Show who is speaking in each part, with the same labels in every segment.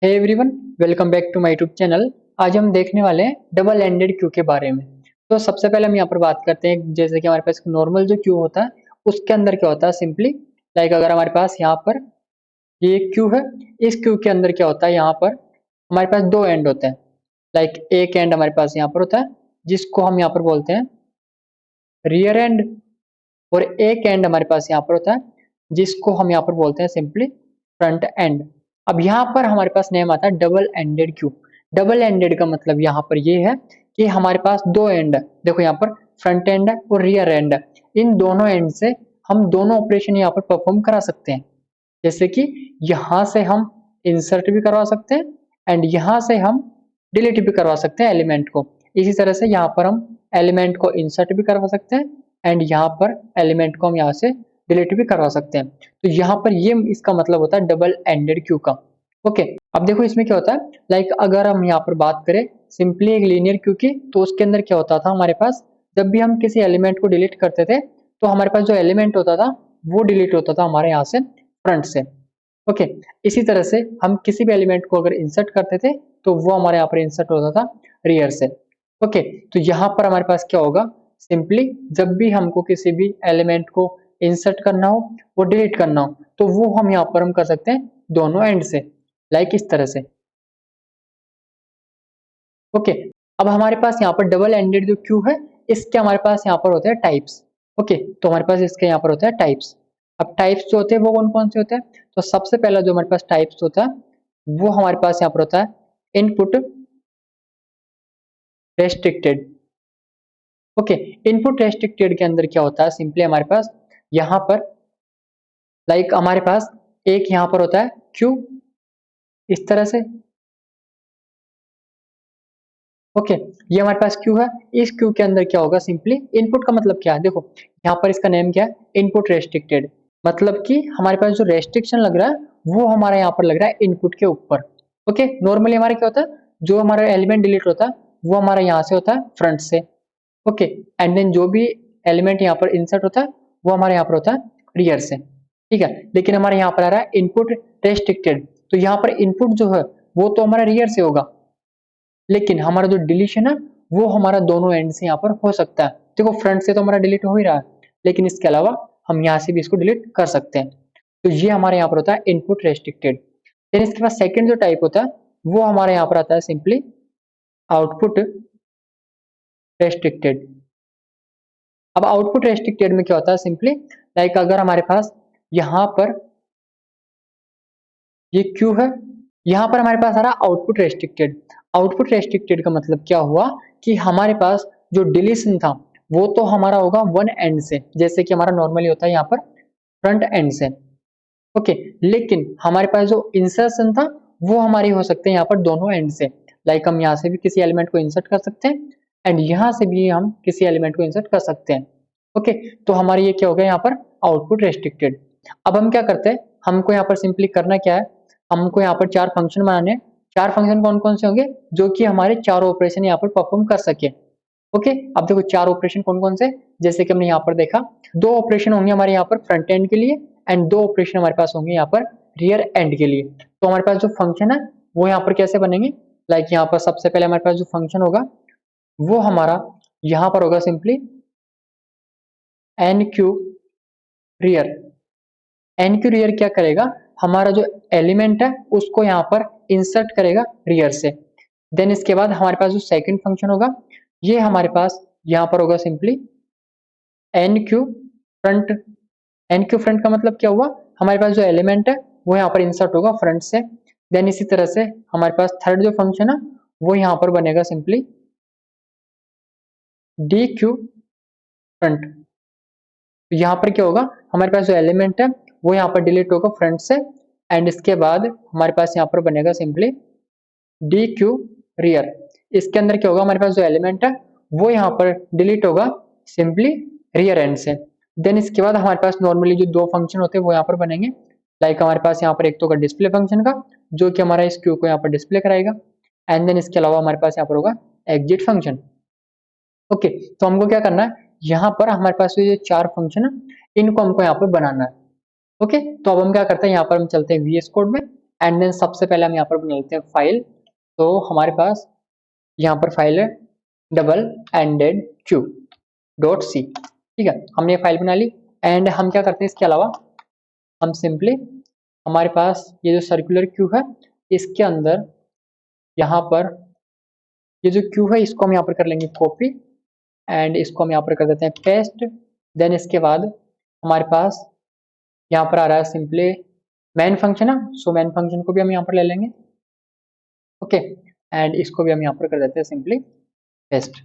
Speaker 1: Hey everyone, welcome back to my YouTube channel. आज हम देखने वाले हैं डबल एंडेड क्यू के बारे में। तो सबसे पहले हम यहाँ पर बात करते हैं, जैसे कि हमारे पास नॉर्मल जो क्यू होता है उसके अंदर क्या होता है। सिंपली लाइक अगर हमारे पास यहाँ पर ये क्यू है, इस क्यू के अंदर क्या होता है, यहाँ पर हमारे पास दो एंड होते हैं। लाइक एक एंड हमारे पास यहाँ पर होता है जिसको हम यहाँ पर बोलते हैं रियर एंड, और एक एंड हमारे पास यहाँ पर होता है जिसको हम यहाँ पर बोलते हैं सिंपली फ्रंट एंड। अब यहाँ पर हमारे पास नेम आता है double ended Q. Double ended का मतलब यहाँ पर ये है कि हमारे पास दो एंड है। देखो यहाँ पर फ्रंट एंड है और रियर एंड है। इन दोनों एंड से हम दोनों ऑपरेशन यहाँ पर परफॉर्म करा सकते हैं। जैसे कि यहाँ से हम इंसर्ट भी करवा सकते हैं एंड यहाँ से हम डिलीट भी करवा सकते हैं एलिमेंट को। इसी तरह से यहाँ पर हम एलिमेंट को इंसर्ट भी करवा सकते हैं एंड यहाँ पर एलिमेंट को हम यहाँ से डिलीट भी करवा सकते हैं। तो यहाँ पर ये इसका मतलब होता है डबल एंडेड क्यू का। ओके, अब देखो इसमें क्या होता है। लाइक अगर हम यहाँ पर बात करें सिंपली एक लीनियर क्यू की, तो उसके अंदर क्या होता था हमारे पास, जब भी हम किसी एलिमेंट को डिलीट करते थे तो हमारे पास जो एलिमेंट होता था वो डिलीट होता था हमारे यहाँ से फ्रंट से। ओके, इसी तरह से हम किसी भी एलिमेंट को अगर इंसर्ट करते थे तो वो हमारे यहाँ पर इंसर्ट होता था रियर से। ओके, तो यहाँ पर हमारे पास क्या होगा, सिंपली जब भी हमको किसी भी एलिमेंट को इंसर्ट करना हो वो डिलीट करना हो तो वो हम यहाँ पर हम कर सकते हैं दोनों एंड से, लाइक इस तरह से। ओके, अब हमारे पास यहाँ पर डबल एंडेड जो क्यू है इसके हमारे पास यहाँ पर होते हैं टाइप्स। ओके, तो हमारे पास इसके यहाँ पर होते हैं टाइप्स। अब टाइप्स जो होते हैं वो कौन कौन से होते हैं, तो सबसे पहला जो हमारे पास टाइप्स होता है वो हमारे पास यहाँ पर होता है input restricted. Okay, input restricted के अंदर क्या होता है, सिंपली हमारे पास यहाँ पर लाइक हमारे पास एक यहाँ पर होता है क्यू इस तरह से। ओके, ये हमारे पास क्यू है। इस क्यू के अंदर क्या होगा, सिंपली इनपुट का मतलब क्या है, देखो यहाँ पर इसका नेम क्या है, इनपुट रेस्ट्रिक्टेड। मतलब कि हमारे पास जो रेस्ट्रिक्शन लग रहा है वो हमारे यहाँ पर लग रहा है इनपुट के ऊपर। ओके, नॉर्मली हमारे क्या होता है, जो हमारा एलिमेंट डिलीट होता है वो हमारा यहाँ से होता है फ्रंट से। ओके, एंड देन जो भी एलिमेंट यहाँ पर इंसर्ट होता है वो हमारे यहाँ पर होता है रियर से। ठीक है, लेकिन हमारे यहाँ पर आ रहा है इनपुट रेस्ट्रिक्टेड, तो यहाँ पर इनपुट जो है वो तो हमारा रियर से होगा, लेकिन हमारा जो डिलीशन है वो हमारा दोनों एंड से यहाँ पर हो सकता है। देखो फ्रंट से तो हमारा डिलीट हो ही रहा है, लेकिन इसके अलावा हम यहाँ से भी इसको डिलीट कर सकते हैं। तो ये हमारे यहाँ पर होता है इनपुट रेस्ट्रिक्टेड। फिर इसके बाद सेकंड जो टाइप होता है वो हमारे यहाँ पर आता है सिंपली आउटपुट रेस्ट्रिक्टेड। अब आउटपुट रेस्ट्रिक्टेड में क्या होता है, सिंपली लाइक अगर हमारे पास यहाँ पर ये क्यू है, यहाँ पर हमारे पास आ रहा है आउटपुट रेस्ट्रिक्टेड। आउटपुट रेस्ट्रिक्टेड का मतलब क्या हुआ कि हमारे पास जो डिलीशन था वो तो हमारा होगा वन एंड से, जैसे कि हमारा नॉर्मली होता है यहाँ पर फ्रंट एंड से। ओके, लेकिन हमारे पास जो इंसर्शन था वो हमारी हो सकते हैं यहाँ पर दोनों एंड से। लाइक हम यहाँ से भी किसी एलिमेंट को इंसर्ट कर सकते हैं एंड यहाँ से भी हम किसी एलिमेंट को इंसर्ट कर सकते हैं। ओके, तो हमारी ये क्या हो गया यहाँ पर आउटपुट रेस्ट्रिक्टेड। अब हम क्या करते हैं, हमको यहाँ पर सिंपली करना क्या है, हमको यहाँ पर चार फंक्शन बनाने हैं। चार फंक्शन कौन कौन से होंगे, जो कि हमारे चारों ऑपरेशन यहाँ पर परफॉर्म कर सके। ओके, अब देखो चार ऑपरेशन कौन कौन से, जैसे कि हमने यहाँ पर देखा दो ऑपरेशन होंगे हमारे यहाँ पर फ्रंट एंड के लिए एंड दो ऑपरेशन हमारे पास होंगे यहाँ पर रियर एंड के लिए। तो हमारे पास जो फंक्शन है वो यहाँ पर कैसे बनेंगे, लाइक यहाँ पर सबसे पहले हमारे पास जो फंक्शन होगा वो हमारा यहाँ पर होगा simply enqueue rear. Enqueue rear क्या करेगा, हमारा जो एलिमेंट है उसको यहाँ पर इंसर्ट करेगा रियर से। देन इसके बाद हमारे पास जो सेकंड फंक्शन होगा ये हमारे पास यहाँ पर होगा simply enqueue front. Enqueue front का मतलब क्या हुआ, हमारे पास जो एलिमेंट है वो यहाँ पर इंसर्ट होगा फ्रंट से। देन इसी तरह से हमारे पास थर्ड जो फंक्शन है वो यहाँ पर बनेगा सिंपली डी क्यू फ्रंट। तो यहाँ पर क्या होगा, हमारे पास जो एलिमेंट है वो यहाँ पर डिलीट होगा फ्रंट से एंड इसके बाद हमारे पास यहाँ पर बनेगा सिंपली डी क्यू रियर। इसके अंदर क्या होगा, हमारे पास जो एलिमेंट है वो यहाँ पर डिलीट होगा सिंपली रियर एंड से। देन इसके बाद हमारे पास नॉर्मली जो दो फंक्शन होते हैं वो यहाँ पर बनेंगे। लाइक हमारे पास यहाँ पर एक तो होगा डिस्प्ले फंक्शन का, जो कि हमारा इस क्यू को यहाँ पर डिस्प्ले कराएगा एंड देन इसके अलावा हमारे पास यहाँ पर होगा एग्जिट फंक्शन। ओके, तो हमको क्या करना है, यहाँ पर हमारे पास ये चार फंक्शन है इनको हमको यहाँ पर बनाना है। ओके, तो अब हम क्या करते हैं, यहाँ पर हम चलते हैं वीएस कोड में एंड देन सबसे पहले हम यहाँ पर बना लेते हैं फाइल। तो हमारे पास यहाँ पर फाइल है double ended queue dot C. ठीक है, हमने ये फाइल बना ली। एंड हम क्या करते हैं इसके अलावा, हम सिंपली हमारे पास ये जो सर्कुलर क्यू है इसके अंदर यहाँ पर ये जो क्यू है इसको हम यहाँ पर कर लेंगे कॉपी एंड इसको हम यहाँ पर कर देते हैं पेस्ट। देन इसके बाद हमारे पास यहाँ पर आ रहा है सिंपली मेन फंक्शन है, सो मेन फंक्शन को भी हम यहाँ पर ले लेंगे। ओके, एंड इसको भी हम यहाँ पर कर देते हैं सिंपली पेस्ट।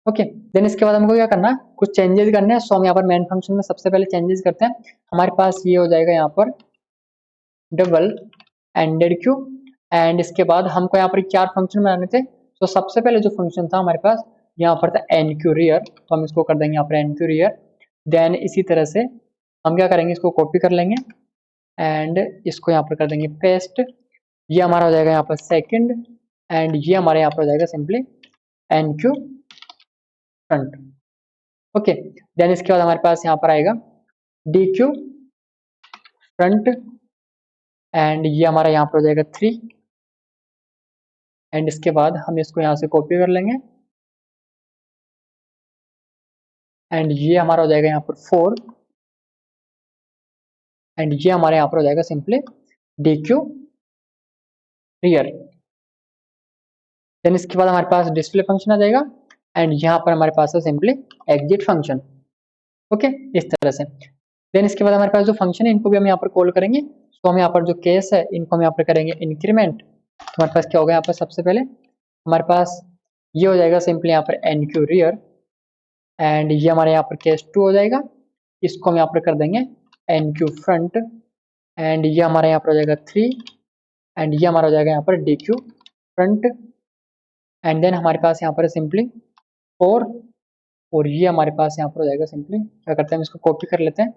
Speaker 1: ओके, देन इसके बाद हमको क्या करना है, कुछ चेंजेस करने हैं। सो हम यहाँ पर मेन फंक्शन में सबसे पहले चेंजेस करते हैं। हमारे पास ये हो जाएगा यहाँ पर डबल एंडेड क्यू एंड इसके बाद हमको यहाँ पर 4 फंक्शन बनाने थे। तो सबसे पहले जो फंक्शन था हमारे पास यहाँ पर था एन क्यू रियर, तो हम इसको कर देंगे यहाँ पर एन क्यू रियर। देन इसी तरह से हम क्या करेंगे, इसको कॉपी कर लेंगे एंड इसको यहाँ पर कर देंगे पेस्ट। ये हमारा हो जाएगा यहाँ पर सेकंड एंड ये हमारे यहाँ पर हो जाएगा simply enqueue front. Okay, then इसके बाद हमारे पास यहाँ पर आएगा डी क्यू फ्रंट एंड ये हमारा यहाँ पर हो जाएगा 3 एंड इसके बाद हम इसको यहाँ से कॉपी कर लेंगे एंड ये हमारा हो जाएगा यहाँ पर 4 एंड ये हमारे यहाँ पर हो जाएगा simply D Q rear. Then इसके बाद हमारे पास डिस्प्ले फंक्शन आ जाएगा एंड यहाँ पर हमारे पास है सिंपली एग्जिट फंक्शन। ओके, इस तरह से। देन इसके बाद हमारे पास जो फंक्शन है इनको भी हम यहाँ पर कॉल करेंगे। तो हम यहाँ पर जो केस है इनको हम यहाँ पर करेंगे इंक्रीमेंट। तो हमारे पास क्या होगा यहाँ पर, सबसे पहले हमारे पास ये हो जाएगा सिंपली यहाँ पर एन क्यू रियर एंड ये हमारे यहाँ पर केस 2 हो जाएगा। इसको हम यहाँ पर कर देंगे एन क्यू फ्रंट एंड ये हमारा यहाँ पर हो जाएगा 3 एंड ये हमारा हो जाएगा यहाँ पर D Q front and then हमारे पास यहाँ पर सिंपली 4 और ये हमारे पास यहाँ पर हो जाएगा सिंपली, क्या करते हैं हम इसको कॉपी कर लेते हैं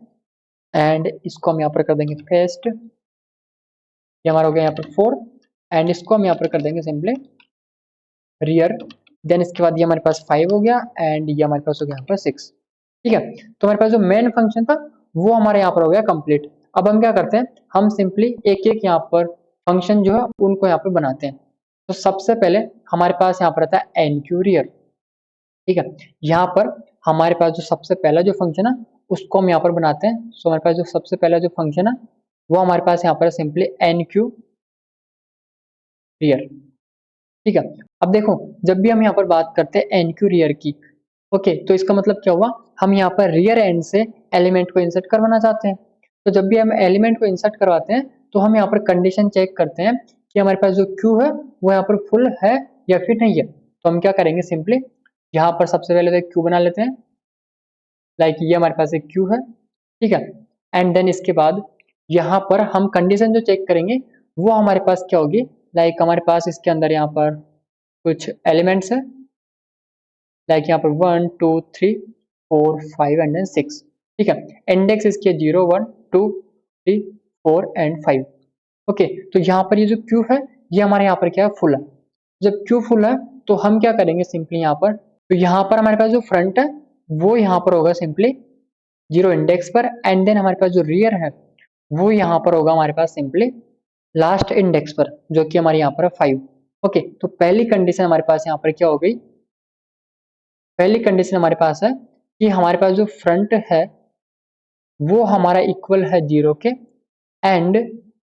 Speaker 1: एंड इसको हम यहाँ पर कर देंगे पेस्ट। ये हमारा हो गया यहाँ पर 4 एंड इसको हम यहाँ पर कर देंगे सिंपली रियर। देन इसके बाद ये हमारे पास 5 हो गया एंड ये हमारे पास हो गया यहाँ पर 6। ठीक है, तो हमारे पास जो मेन फंक्शन था वो हमारे यहाँ पर हो गया कंप्लीट। अब हम क्या करते हैं, हम सिंपली एक एक यहाँ पर फंक्शन जो है उनको यहाँ पर बनाते हैं। तो सबसे पहले हमारे पास यहाँ पर आता है एन क्यू रियर। ठीक है, यहाँ पर हमारे पास जो सबसे पहला जो फंक्शन है उसको हम यहाँ पर बनाते हैं। सो हमारे पास जो सबसे पहला जो फंक्शन है वो हमारे पास यहाँ पर सिंपली एन क्यू रियर। ठीक है, अब देखो जब भी हम यहाँ पर बात करते हैं एन क्यू रियर की, ओके, तो इसका मतलब क्या हुआ, हम यहाँ पर रियर एंड से एलिमेंट को इंसर्ट करवाना चाहते हैं। तो जब भी हम एलिमेंट को इंसर्ट करवाते हैं तो हम यहाँ पर कंडीशन चेक करते हैं कि हमारे पास जो क्यू है वो यहाँ पर फुल है या फिर नहीं है। तो हम क्या करेंगे, सिंपली यहाँ पर सबसे पहले तो एक क्यू बना लेते हैं, लाइक ये हमारे पास एक क्यू है। ठीक है, एंड देन इसके बाद यहाँ पर हम कंडीशन जो चेक करेंगे वो हमारे पास क्या होगी, लाइक हमारे पास इसके अंदर यहाँ पर कुछ एलिमेंट्स है, लाइक यहाँ पर 1 2 3 4 5 एंड देन 6। ठीक है, इंडेक्स इसके 0 1 2 3 4 एंड 5। ओके, तो यहाँ पर ये जो क्यू है ये हमारे यहाँ पर क्या है, फुल है। जब क्यू फुल है तो हम क्या करेंगे, सिंपली यहाँ पर, तो यहाँ पर हमारे पास जो फ्रंट है वो यहाँ पर होगा सिंपली 0 इंडेक्स पर एंड देन हमारे पास जो रियर है वो यहाँ पर होगा हमारे पास सिंपली लास्ट इंडेक्स पर, जो कि हमारे यहाँ पर 5। ओके, तो पहली कंडीशन हमारे पास यहाँ पर क्या हो गई, पहली कंडीशन हमारे पास है कि हमारे पास जो फ्रंट है वो हमारा इक्वल है 0 के एंड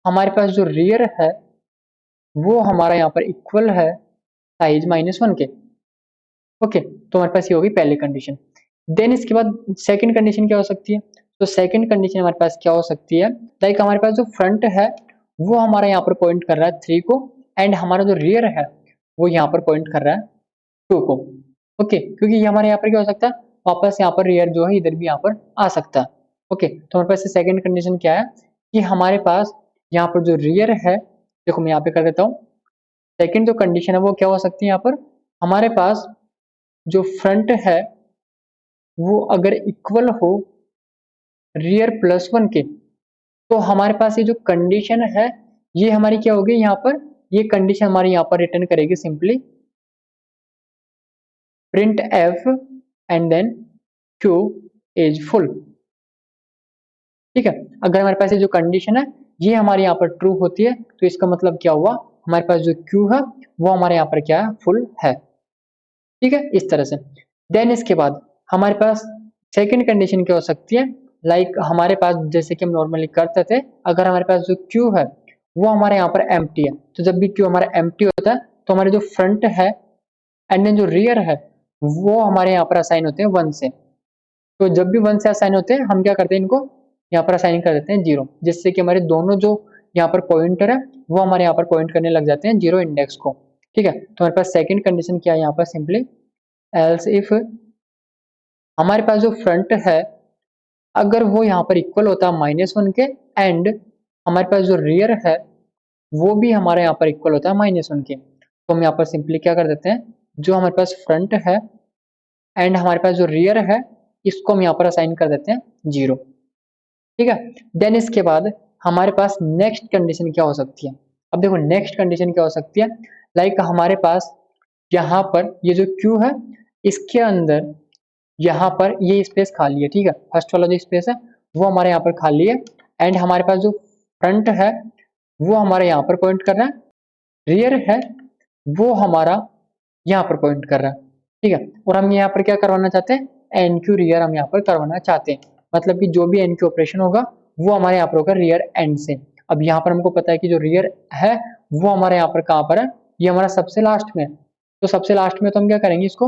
Speaker 1: हमारे पास जो रियर है वो हमारा यहाँ पर इक्वल है साइज -1 के। ओके, तो हमारे पास ये होगी पहली कंडीशन। देन इसके बाद सेकंड कंडीशन क्या हो सकती है, तो सेकंड कंडीशन हमारे पास क्या हो सकती है, लाइक हमारे पास जो फ्रंट है वो हमारा यहाँ पर पॉइंट कर रहा है 3 को एंड हमारा जो रियर है वो यहाँ पर पॉइंट कर रहा है 2 को। ओके, क्योंकि ये हमारे यहाँ पर क्या हो सकता है, वापस यहाँ पर रियर जो है इधर भी यहाँ पर आ सकता है। ओके, तो हमारे पास सेकंड कंडीशन क्या है कि हमारे पास यहाँ पर जो रियर है, देखो मैं यहाँ पे कर देता हूँ, सेकंड जो कंडीशन है वो क्या हो सकती है, यहाँ पर हमारे पास जो फ्रंट है वो अगर इक्वल हो रियर +1 के, तो हमारे पास ये जो कंडीशन है ये हमारी क्या होगी, यहाँ पर ये कंडीशन हमारी यहाँ पर रिटर्न करेगी simply printf and then queue is full. ठीक है, अगर हमारे पास ये जो कंडीशन है ये हमारे यहाँ पर ट्रू होती है, तो इसका मतलब क्या हुआ, हमारे पास जो क्यू है वो हमारे यहाँ पर क्या है, फुल है। ठीक है, इस तरह से। देन इसके बाद हमारे पास सेकंड कंडीशन क्या हो सकती है, लाइक हमारे पास जैसे कि हम नॉर्मली करते थे, अगर हमारे पास जो क्यू है वो हमारे यहाँ पर एम्प्टी है, तो जब भी क्यू हमारा एम्प्टी होता है तो हमारे जो फ्रंट है एंड देन जो रियर है वो हमारे यहाँ पर असाइन होते हैं 1 से। तो जब भी 1 से असाइन होते हैं हम क्या करते हैं, इनको यहाँ पर असाइन कर देते हैं 0, जिससे कि हमारे दोनों जो यहाँ पर पॉइंटर है वो हमारे यहाँ पर पॉइंट करने लग जाते हैं 0 इंडेक्स को। ठीक है, तो हमारे पास सेकंड कंडीशन क्या है यहाँ पर, सिंपली एल्स इफ हमारे पास जो फ्रंट है अगर वो यहाँ पर इक्वल होता है -1 के, एंड हमारे पास जो रियर है वो भी हमारे यहाँ पर इक्वल होता है -1 के, तो हम यहाँ पर सिंपली क्या कर देते हैं, जो हमारे पास फ्रंट है एंड हमारे पास जो रियर है इसको हम यहाँ पर असाइन कर देते हैं 0। ठीक है, देन इसके बाद हमारे पास नेक्स्ट कंडीशन क्या हो सकती है। अब देखो नेक्स्ट कंडीशन क्या हो सकती है, लाइक हमारे पास यहाँ पर ये जो क्यू है इसके अंदर यहाँ पर ये स्पेस खाली है। ठीक है, फर्स्ट वाला जो स्पेस है वो हमारे यहाँ पर खाली है, एंड हमारे पास जो फ्रंट है वो हमारे यहाँ पर पॉइंट कर रहा है, रियर है वो हमारा यहाँ पर पॉइंट कर रहा है। ठीक है, और हम यहाँ पर क्या करवाना चाहते हैं, एन क्यू रियर हम यहाँ पर करवाना चाहते हैं, मतलब कि जो भी एन क्यू ऑपरेशन होगा वो हमारे यहाँ पर होगा रियर एंड से। अब यहाँ पर हमको पता है कि जो रियर है वो हमारे यहाँ पर कहाँ पर है, ये हमारा सबसे लास्ट में है, तो सबसे लास्ट में तो हम क्या करेंगे, इसको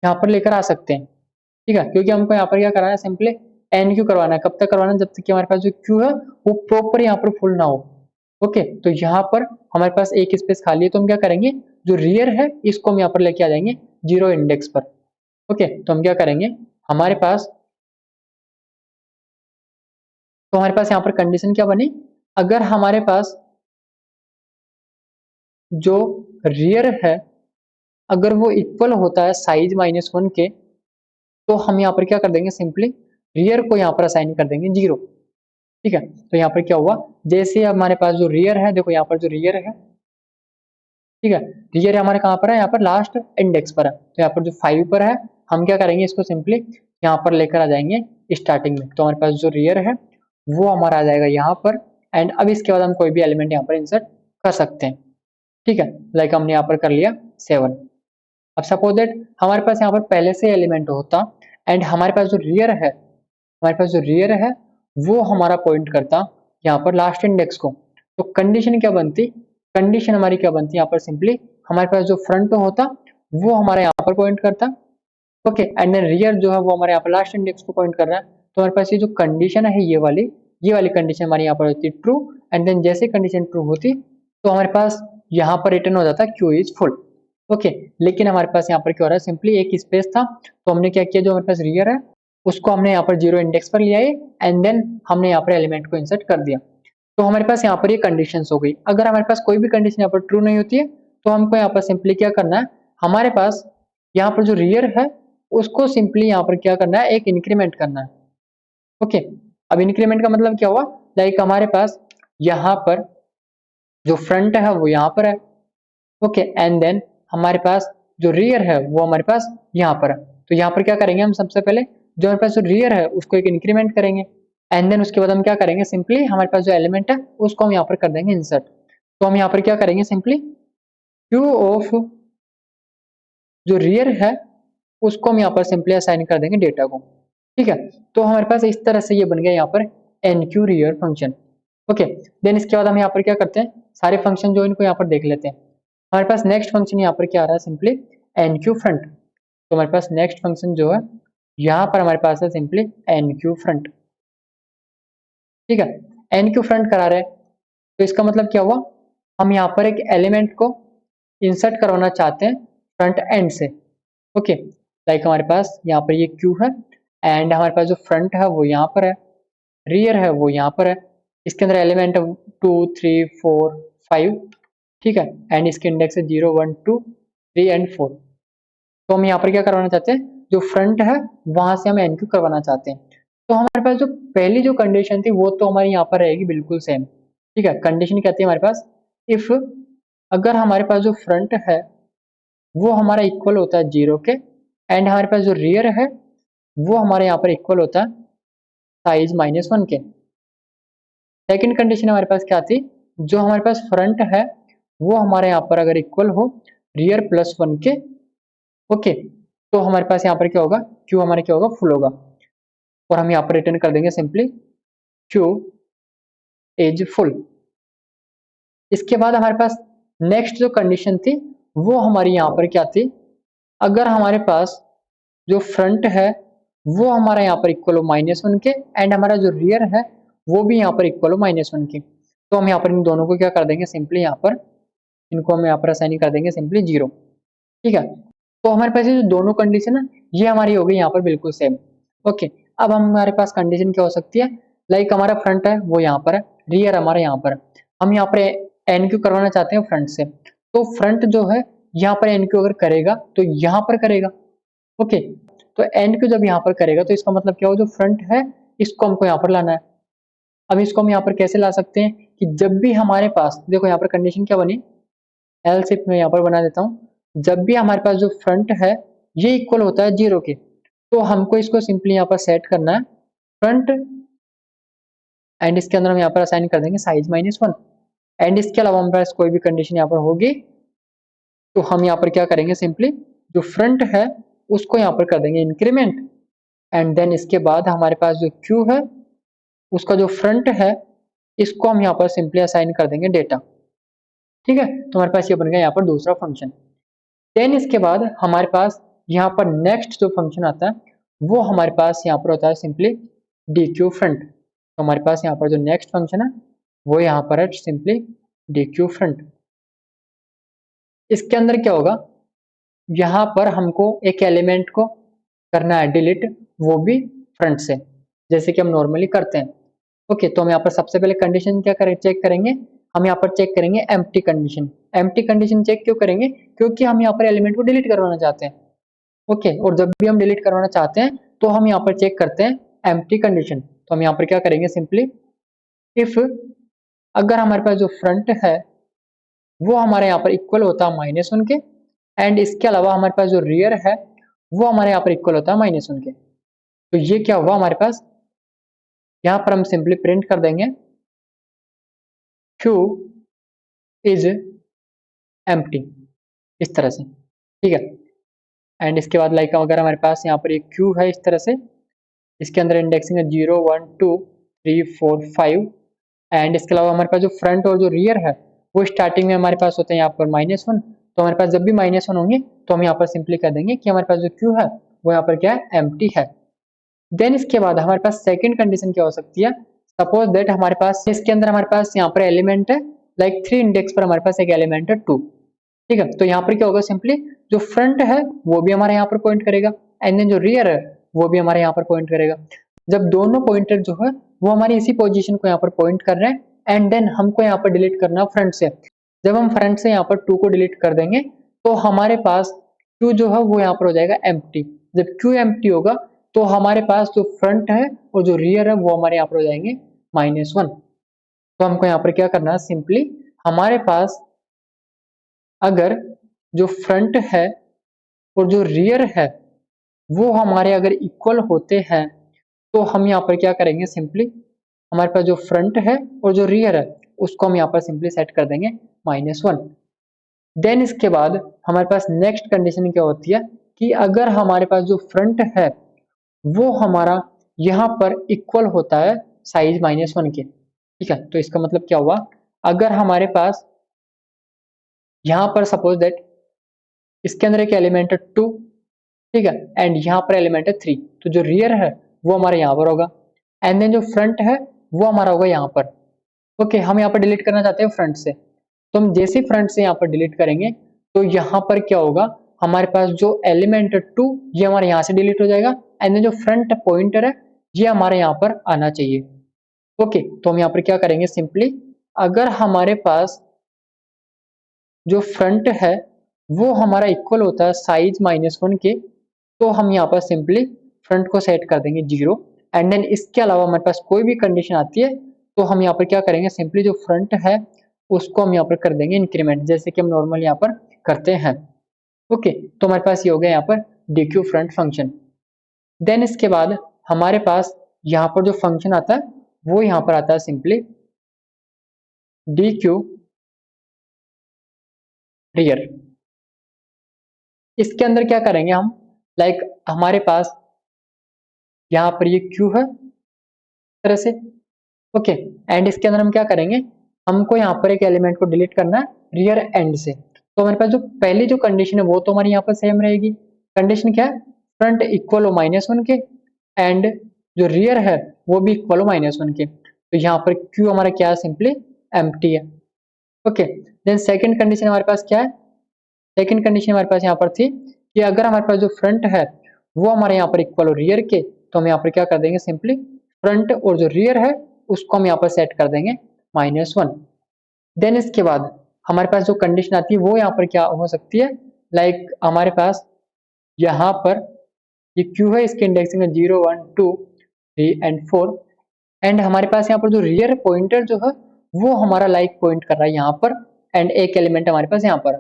Speaker 1: यहाँ पर लेकर आ सकते हैं। ठीक है, क्योंकि हमको यहाँ पर क्या कराना है, सिंपली एन क्यू करवाना है। कब तक करवाना है, जब तक कि हमारे पास जो क्यू है वो प्रॉपर यहाँ पर फुल ना हो। ओके, तो यहाँ पर हमारे पास एक स्पेस खाली है, तो हम क्या करेंगे, जो रियर है इसको हम यहाँ पर लेके आ जाएंगे 0 इंडेक्स पर। ओके, तो हम क्या करेंगे, हमारे पास यहाँ पर कंडीशन क्या बनी, अगर हमारे पास जो रियर है अगर वो इक्वल होता है साइज -1 के, तो हम यहाँ पर क्या कर देंगे, सिंपली रियर को यहाँ पर असाइन कर देंगे 0। ठीक है, तो यहाँ पर क्या हुआ, जैसे हमारे पास जो रियर है, देखो यहाँ पर जो रियर है, ठीक है, रियर हमारे कहाँ पर है, यहाँ पर लास्ट इंडेक्स पर है, तो यहाँ पर जो 5 पर है हम क्या करेंगे, इसको सिंपली यहाँ पर लेकर आ जाएंगे स्टार्टिंग में, तो हमारे पास जो रियर है वो हमारा आ जाएगा यहाँ पर, एंड अब इसके बाद हम कोई भी एलिमेंट यहाँ पर इंसर्ट कर सकते हैं। ठीक है, लाइक हमने यहाँ पर कर लिया 7। अब सपोज दैट हमारे पास यहाँ पर पहले से एलिमेंट होता एंड हमारे पास जो रियर है, वो हमारा पॉइंट करता यहाँ पर लास्ट इंडेक्स को, तो कंडीशन क्या बनती, कंडीशन हमारी क्या बनती, यहाँ पर सिंपली हमारे पास जो फ्रंट होता वो हमारे यहाँ पर पॉइंट करता। ओके, एंड देन रियर जो है वो हमारे यहाँ पर लास्ट इंडेक्स को पॉइंट कर रहा है, तो हमारे पास ये जो कंडीशन है ये वाली कंडीशन हमारे यहाँ पर होती है ट्रू, एंड देन जैसे कंडीशन ट्रू होती तो हमारे पास यहाँ पर रिटर्न हो जाता क्यू इज फुल। ओके, लेकिन हमारे पास यहाँ पर क्या हो रहा है, सिंपली एक स्पेस था, तो हमने क्या किया, जो हमारे पास रियर है उसको हमने यहाँ पर 0 इंडेक्स पर लिया है, एंड देन हमने यहाँ पर एलिमेंट को इंसर्ट कर दिया, तो हमारे पास यहाँ पर ये कंडीशंस हो गई। अगर हमारे पास कोई भी कंडीशन यहाँ पर ट्रू नहीं होती है तो हमको यहाँ पर सिंपली क्या करना है, हमारे पास यहाँ पर जो रियर है उसको सिंपली यहाँ पर क्या करना है, एक इंक्रीमेंट करना है। ओके, अब इंक्रीमेंट का मतलब क्या हुआ, लाइक हमारे पास यहाँ पर जो फ्रंट है वो यहाँ पर है, ओके, एंड देन हमारे पास जो रियर है वो हमारे पास यहाँ पर है, तो यहाँ पर क्या करेंगे, हम सबसे पहले जो हमारे पास जो रियर है उसको एक इंक्रीमेंट करेंगे, एंड देन उसके बाद हम क्या करेंगे, सिंपली हमारे पास जो एलिमेंट है उसको हम यहाँ पर कर देंगे इंसर्ट। तो हम यहाँ पर क्या करेंगे, सिंपली क्यू ऑफ जो रियर है उसको हम यहाँ पर सिंपली असाइन कर देंगे डेटा को। ठीक है, तो हमारे पास इस तरह से ये बन गया यहाँ पर enqueue rear function. Okay, then इसके बाद हम यहाँ पर क्या करते हैं, सारे फंक्शन जो इनको यहाँ पर देख लेते हैं। हमारे पास नेक्स्ट फंक्शन यहाँ पर क्या आ रहा है, सिंपली एन क्यू फ्रंट, तो हमारे पास नेक्स्ट फंक्शन जो है यहाँ पर हमारे पास है सिंपली एन क्यू फ्रंट। ठीक है, एन क्यू फ्रंट करा रहे हैं, तो इसका मतलब क्या हुआ, हम यहाँ पर एक एलिमेंट को इंसर्ट करवाना चाहते हैं फ्रंट एंड से। ओके, लाइक हमारे पास यहाँ पर ये क्यू है, एंड हमारे पास जो फ्रंट है वो यहाँ पर है, रियर है वो यहाँ पर है, इसके अंदर एलिमेंट है 2 3 4 5। ठीक है, एंड इसके इंडेक्स है 0 1 2 3 एंड 4। तो हम यहाँ पर क्या करवाना चाहते हैं, जो फ्रंट है वहां से हम एनक्यू करवाना चाहते हैं, तो हमारे पास जो पहली जो कंडीशन थी वो तो हमारी यहाँ पर रहेगी बिल्कुल सेम। ठीक है, कंडीशन क्या थी हमारे पास, इफ अगर हमारे पास जो फ्रंट है वो हमारा इक्वल होता है 0 के, एंड हमारे पास जो रियर है वो हमारे यहाँ पर इक्वल होता है साइज -1 के। सेकंड कंडीशन हमारे पास क्या थी, जो हमारे पास फ्रंट है वो हमारे यहाँ पर अगर इक्वल हो रियर प्लस 1 के, ओके, तो हमारे पास यहाँ पर क्या होगा, क्यू हमारा क्या होगा, फुल होगा, और हम यहाँ पर रिटर्न कर देंगे सिंपली क्यू इज फुल। इसके बाद हमारे पास नेक्स्ट जो कंडीशन थी वो हमारी यहाँ पर क्या थी, अगर हमारे पास जो फ्रंट है वो हमारा यहाँ पर इक्वल हो -1 के एंड हमारा जो रियर है वो भी यहाँ पर इक्वल हो -1 के, तो हम यहाँ पर इन दोनों को क्या कर देंगे, सिंपली यहाँ पर इनको हम यहाँ पर असाइन कर देंगे सिंपली 0। ठीक है, तो हमारे पास ये जो दोनों कंडीशन है ये हमारी हो गई यहाँ पर बिल्कुल सेम। ओके, अब हमारे पास कंडीशन क्या हो सकती है, लाइक हमारा फ्रंट है वो यहाँ पर है, रियर हमारा यहाँ पर है, हम यहाँ पर एन क्यू करवाना चाहते हैं फ्रंट से, तो फ्रंट जो है यहाँ पर एन क्यू अगर करेगा तो यहाँ पर करेगा। ओके, तो एन क्यू जब यहाँ पर करेगा तो इसका मतलब क्या हो, जो फ्रंट है इसको हमको यहाँ पर लाना है। अब इसको हम यहाँ पर कैसे ला सकते हैं कि जब भी हमारे पास, देखो यहाँ पर कंडीशन क्या बनी, एल सिप में यहाँ पर बना देता हूँ, जब भी हमारे पास जो फ्रंट है ये इक्वल होता है 0 के, तो हमको इसको सिंपली यहाँ पर सेट करना है फ्रंट, एंड इसके अंदर हम यहाँ पर असाइन कर देंगे साइज -1, एंड इसके अलावा हमारे पास कोई भी कंडीशन यहाँ पर होगी तो हम यहाँ पर क्या करेंगे, सिंपली जो फ्रंट है उसको यहाँ पर कर देंगे इंक्रीमेंट, एंड देन इसके बाद हमारे पास जो क्यू है उसका जो फ्रंट है इसको हम यहाँ पर सिंपली असाइन कर देंगे डेटा। ठीक है, तो हमारे पास ये बन गया यहाँ पर दूसरा फंक्शन। देन इसके बाद हमारे पास यहाँ पर नेक्स्ट जो फंक्शन आता है वो हमारे पास यहाँ पर होता है सिंपली डी क्यू फ्रंट, तो हमारे पास यहाँ पर जो नेक्स्ट फंक्शन है वो यहाँ पर है सिंपली डी क्यू फ्रंट। इसके अंदर क्या होगा, यहाँ पर हमको एक एलिमेंट को करना है डिलीट, वो भी फ्रंट से, जैसे कि हम नॉर्मली करते हैं। ओके, तो हम यहाँ पर सबसे पहले कंडीशन क्या करें, चेक करेंगे, हम यहाँ पर चेक करेंगे empty condition. Empty condition check क्यों करेंगे, क्योंकि हम यहाँ पर एलिमेंट को डिलीट करवाना चाहते हैं। ओके, और जब भी हम डिलीट करवाना चाहते हैं तो हम यहाँ पर चेक करते हैं एम्प्टी कंडीशन, तो हम यहाँ पर क्या करेंगे, सिंपली इफ अगर हमारे पास जो फ्रंट है वो हमारे यहाँ पर इक्वल होता है -1 के, एंड इसके अलावा हमारे पास जो रियर है वो हमारे यहाँ पर इक्वल होता है -1 के, तो ये क्या हुआ हमारे पास, यहाँ पर हम सिंपली प्रिंट कर देंगे Q इज एम्प्टी, इस तरह से। ठीक है, एंड इसके बाद लाइक अगर हमारे पास यहाँ पर एक Q है इस तरह से, इसके अंदर इंडेक्सिंग है 0 1 2 3 4 5, एंड इसके अलावा हमारे पास जो फ्रंट और जो रियर है वो स्टार्टिंग में हमारे पास होते हैं यहाँ पर -1, तो हमारे पास जब भी -1 होंगे तो हम यहाँ पर सिंपली कह देंगे कि हमारे पास जो Q है वो यहाँ पर क्या है, एम्प्टी है। देन इसके बाद हमारे पास सेकंड कंडीशन क्या हो सकती है, सपोज दैट हमारे पास इसके अंदर हमारे पास यहाँ पर एलिमेंट है लाइक 3 इंडेक्स पर हमारे पास एक एलिमेंट है 2। ठीक है, तो यहाँ पर क्या होगा, सिंपली जो फ्रंट है वो भी हमारे यहाँ पर पॉइंट करेगा, एंड देन जो रियर है वो भी हमारे यहाँ पर पॉइंट करेगा। जब दोनों पॉइंटर जो है वो हमारी इसी पोजीशन को यहाँ पर पॉइंट कर रहे हैं, एंड देन हमको यहाँ पर डिलीट करना फ्रंट से। जब हम फ्रंट से यहाँ पर 2 को डिलीट कर देंगे तो हमारे पास Q जो है वो यहाँ पर हो जाएगा एम्प्टी। जब Q एम्प्टी होगा तो हमारे पास जो फ्रंट है और जो रियर है वो हमारे यहाँ पर हो जाएंगे -1। तो हमको यहाँ पर क्या करना है, सिंपली हमारे पास अगर जो फ्रंट है और जो रियर है वो हमारे अगर इक्वल होते हैं तो हम यहाँ पर क्या करेंगे, सिंपली हमारे पास जो फ्रंट है और जो रियर है उसको हम यहाँ पर सिंपली सेट कर देंगे -1। देन इसके बाद हमारे पास नेक्स्ट कंडीशन क्या होती है कि अगर हमारे पास जो फ्रंट है वो हमारा यहाँ पर इक्वल होता है साइज -1 के। ठीक है, तो इसका मतलब क्या हुआ, अगर हमारे पास यहाँ पर सपोज दैट इसके अंदर एक एलिमेंट है 2, ठीक है, एंड यहाँ पर एलिमेंट है 3, तो जो रियर है वो हमारे यहाँ पर होगा, एंड देन जो फ्रंट है वो हमारा होगा यहाँ पर। ओके, हम यहाँ पर डिलीट करना चाहते हैं फ्रंट से, तो हम जैसे फ्रंट से यहाँ पर डिलीट करेंगे तो यहाँ पर क्या होगा, हमारे पास जो एलिमेंट है 2 ये हमारे यहाँ से डिलीट हो जाएगा, एंड देन जो फ्रंट पॉइंटर है ये हमारे यहाँ पर आना चाहिए। ओके, तो हम यहाँ पर क्या करेंगे, सिंपली अगर हमारे पास जो फ्रंट है वो हमारा इक्वल होता है साइज -1 के, तो हम यहाँ पर सिंपली फ्रंट को सेट कर देंगे 0, एंड देन इसके अलावा हमारे पास कोई भी कंडीशन आती है तो हम यहाँ पर क्या करेंगे, सिंपली जो फ्रंट है उसको हम यहाँ पर कर देंगे इंक्रीमेंट, जैसे कि हम नॉर्मल यहाँ पर करते हैं। ओके, तो हमारे पास ये हो गया यहाँ पर DQ फ्रंट फंक्शन। देन इसके बाद हमारे पास यहाँ पर जो फंक्शन आता है वो यहाँ पर आता है सिंपली डी क्यू रियर। इसके अंदर क्या करेंगे हम, लाइक हमारे पास यहाँ पर ये क्यू है तरह से, ओके। एंड इसके अंदर हम क्या करेंगे, हमको यहाँ पर एक एलिमेंट को डिलीट करना है रियर एंड से। तो हमारे पास जो पहली जो कंडीशन है वो तो हमारी यहाँ पर सेम रहेगी। कंडीशन क्या है, फ्रंट इक्वल हो -1 के एंड जो रियर है वो भी इक्वल हो -1 के। तो यहाँ पर क्यू हमारा क्या है, सिंपली एम्प्टी है, ओके। देन सेकंड कंडीशन हमारे पास क्या है, सेकंड कंडीशन हमारे पास यहाँ पर थी कि अगर हमारे पास जो फ्रंट है वो हमारे यहाँ पर इक्वल हो रियर के, तो हम यहाँ पर क्या कर देंगे, सिंपली फ्रंट और जो रियर है उसको हम यहाँ पर सेट कर देंगे -1। देन इसके बाद हमारे पास जो कंडीशन आती है वो यहाँ पर क्या हो सकती है, लाइक हमारे पास यहाँ पर ये क्यू है, इसके इंडेक्सिंग है 0 1 2 3 एंड 4 एंड हमारे पास यहाँ पर जो रियर पॉइंटर जो है वो हमारा लाइक पॉइंट कर रहा है यहाँ पर एंड एक एलिमेंट हमारे पास यहाँ पर,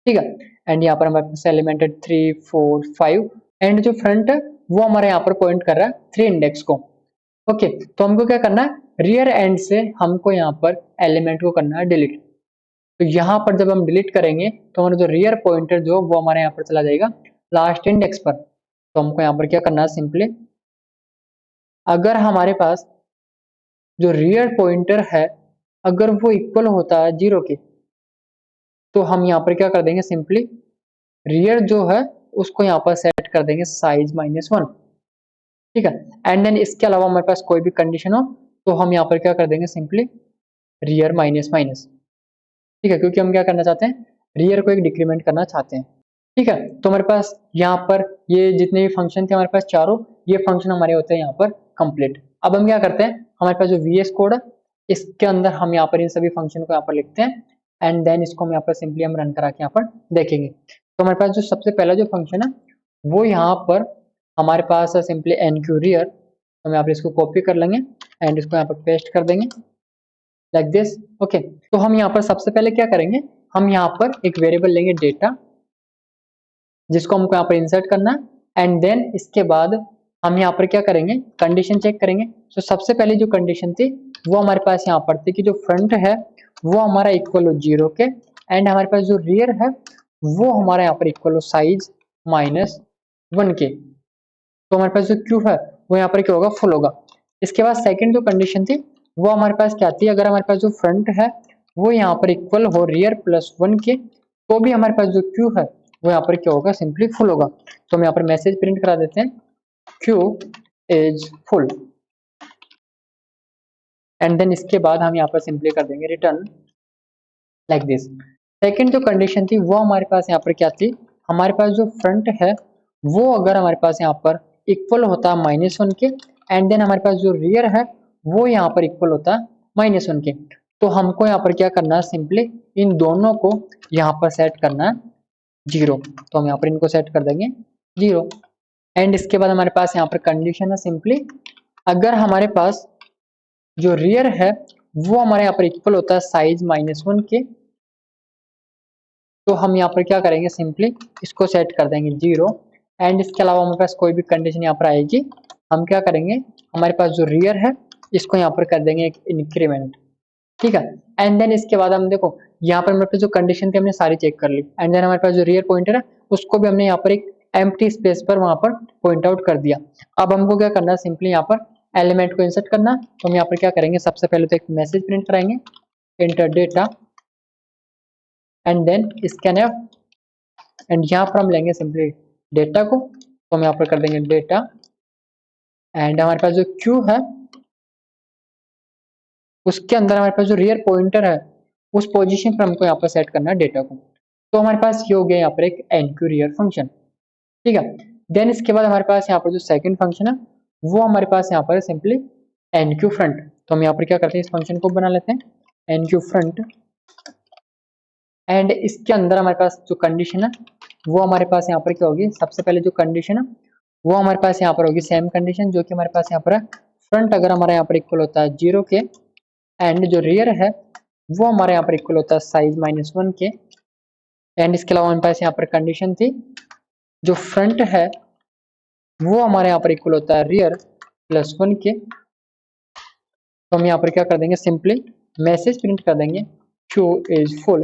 Speaker 1: ठीक है। एंड यहाँ पर हमारे पास एलिमेंट है 3 4 5 एंड जो फ्रंट है वो हमारे यहाँ पर पॉइंट कर रहा है 3 इंडेक्स को, ओके। तो हमको क्या करना है, रियर एंड से हमको यहाँ पर एलिमेंट को करना है डिलीट। तो यहाँ पर जब हम डिलीट करेंगे तो हमारा जो रियर पॉइंटर जो वो हमारे यहाँ पर चला जाएगा लास्ट इंडेक्स पर। तो हमको यहाँ पर क्या करना है, सिंपली अगर हमारे पास जो रियर पॉइंटर है अगर वो इक्वल होता है 0 के, तो हम यहाँ पर क्या कर देंगे, सिंपली रियर जो है उसको यहाँ पर सेट कर देंगे साइज -1, ठीक है। एंड देन इसके अलावा हमारे पास कोई भी कंडीशन हो तो हम यहाँ पर क्या कर देंगे, सिंपली रियर माइनस, ठीक है, क्योंकि हम क्या करना चाहते हैं, रियर को एक डिक्रीमेंट करना चाहते हैं, ठीक है। तो हमारे पास यहाँ पर ये जितने भी फंक्शन थे हमारे पास चारों, ये फंक्शन हमारे होते हैं यहाँ पर कंप्लीट। अब हम क्या करते हैं, हमारे पास जो VS कोड है इसके अंदर हम यहाँ पर इन सभी फंक्शन को यहाँ पर लिखते हैं एंड देन इसको हम यहाँ पर सिंपली हम रन करा के यहाँ पर देखेंगे। तो हमारे पास जो सबसे पहला जो फंक्शन है वो यहाँ पर हमारे पास है सिंपली NQRear। तो हम यहाँ पर इसको कॉपी कर लेंगे एंड इसको यहाँ पर पेस्ट कर देंगे लाइक दिस, ओके। तो हम यहाँ पर सबसे पहले क्या करेंगे, हम यहाँ पर एक वेरिएबल लेंगे डेटा जिसको हमको यहाँ पर इंसर्ट करना है एंड देन इसके बाद हम यहाँ पर क्या करेंगे, कंडीशन चेक करेंगे। तो सबसे पहले जो कंडीशन थी वो हमारे पास यहाँ पर थी कि जो फ्रंट है वो हमारा इक्वल हो 0 के एंड हमारे पास जो रियर है वो हमारा यहाँ पर इक्वल हो साइज -1 के। तो हमारे पास जो क्यू है वो यहाँ पर क्या होगा, फुल होगा। इसके बाद सेकंड जो कंडीशन थी वो हमारे पास क्या थी, अगर हमारे पास जो फ्रंट है वो यहाँ पर इक्वल हो रियर +1 के, तो भी हमारे पास जो क्यू है वो यहाँ पर क्या होगा, सिंपली फुल होगा। तो हम यहाँ पर मैसेज प्रिंट करा देते हैं queue is full and then इसके बाद हम यहाँ पर सिंपली कर देंगे रिटर्न लाइक दिस। सेकंड जो कंडीशन थी वो हमारे पास यहाँ पर क्या थी, हमारे पास जो फ्रंट है वो अगर हमारे पास यहाँ पर इक्वल होता -1 के एंड देन हमारे पास जो रियर है वो यहाँ पर इक्वल होता -1 के, तो हमको यहाँ पर क्या करना है, सिंपली इन दोनों को यहाँ पर सेट करना है 0। तो हम यहाँ पर इनको सेट कर देंगे 0 एंड इसके बाद हमारे पास यहाँ पर कंडीशन है सिंपली अगर हमारे पास जो रियर है वो हमारे यहाँ पर इक्वल होता है साइज -1 के, तो हम यहाँ पर क्या करेंगे, सिंपली इसको सेट कर देंगे 0 एंड इसके अलावा हमारे पास कोई भी कंडीशन यहाँ पर आएगी हम क्या करेंगे, हमारे पास जो रियर है इसको यहाँ पर कर देंगे एक इंक्रीमेंट, ठीक है। एंड देन इसके बाद हम देखो यहाँ पर हमारे पास जो कंडीशन थी हमने सारी चेक कर ली एंड देन हमारे पास जो रियर पॉइंटर है उसको भी हमने यहाँ पर एक एम्प्टी स्पेस पर वहां पर पॉइंट आउट कर दिया। अब हमको क्या करना है, सिंपली यहाँ पर एलिमेंट को इंसर्ट करना। तो हम यहाँ पर क्या करेंगे, सबसे पहले तो एक मैसेज प्रिंट कराएंगे enter data and then scanf and यहाँ पर हम लेंगे सिंपली डेटा को। तो हम यहाँ पर कर देंगे डेटा एंड हमारे पास जो क्यू है उसके अंदर हमारे पास जो रियर पॉइंटर है उस पोजीशन पर हमको यहाँ पर सेट करना है डेटा को। तो हमारे पास ये हो गया यहाँ पर एक NQRear फंक्शन, ठीक है। देन इसके बाद हमारे पास यहाँ पर जो सेकंड फंक्शन है वो हमारे पास यहाँ पर सिंपली NQFront। तो हम यहाँ पर क्या करते हैं, इस फंक्शन को बना लेते हैं NQFront एंड इसके अंदर हमारे पास जो कंडीशन है वो हमारे पास यहाँ पर क्या होगी, सबसे पहले जो कंडीशन है वो हमारे पास यहाँ पर होगी सेम कंडीशन जो कि हमारे पास यहाँ पर है, फ्रंट अगर हमारा यहाँ पर इक्वल होता है 0 के एंड जो रियर है वो हमारे यहाँ पर इक्वल होता है साइज -1 के एंड इसके अलावा हमारे पास यहाँ पर कंडीशन थी जो फ्रंट है वो हमारे यहाँ पर इक्वल होता है रियर +1 के। तो हम यहाँ पर क्या कर देंगे, सिंपली मैसेज प्रिंट कर देंगे क्यू इज फुल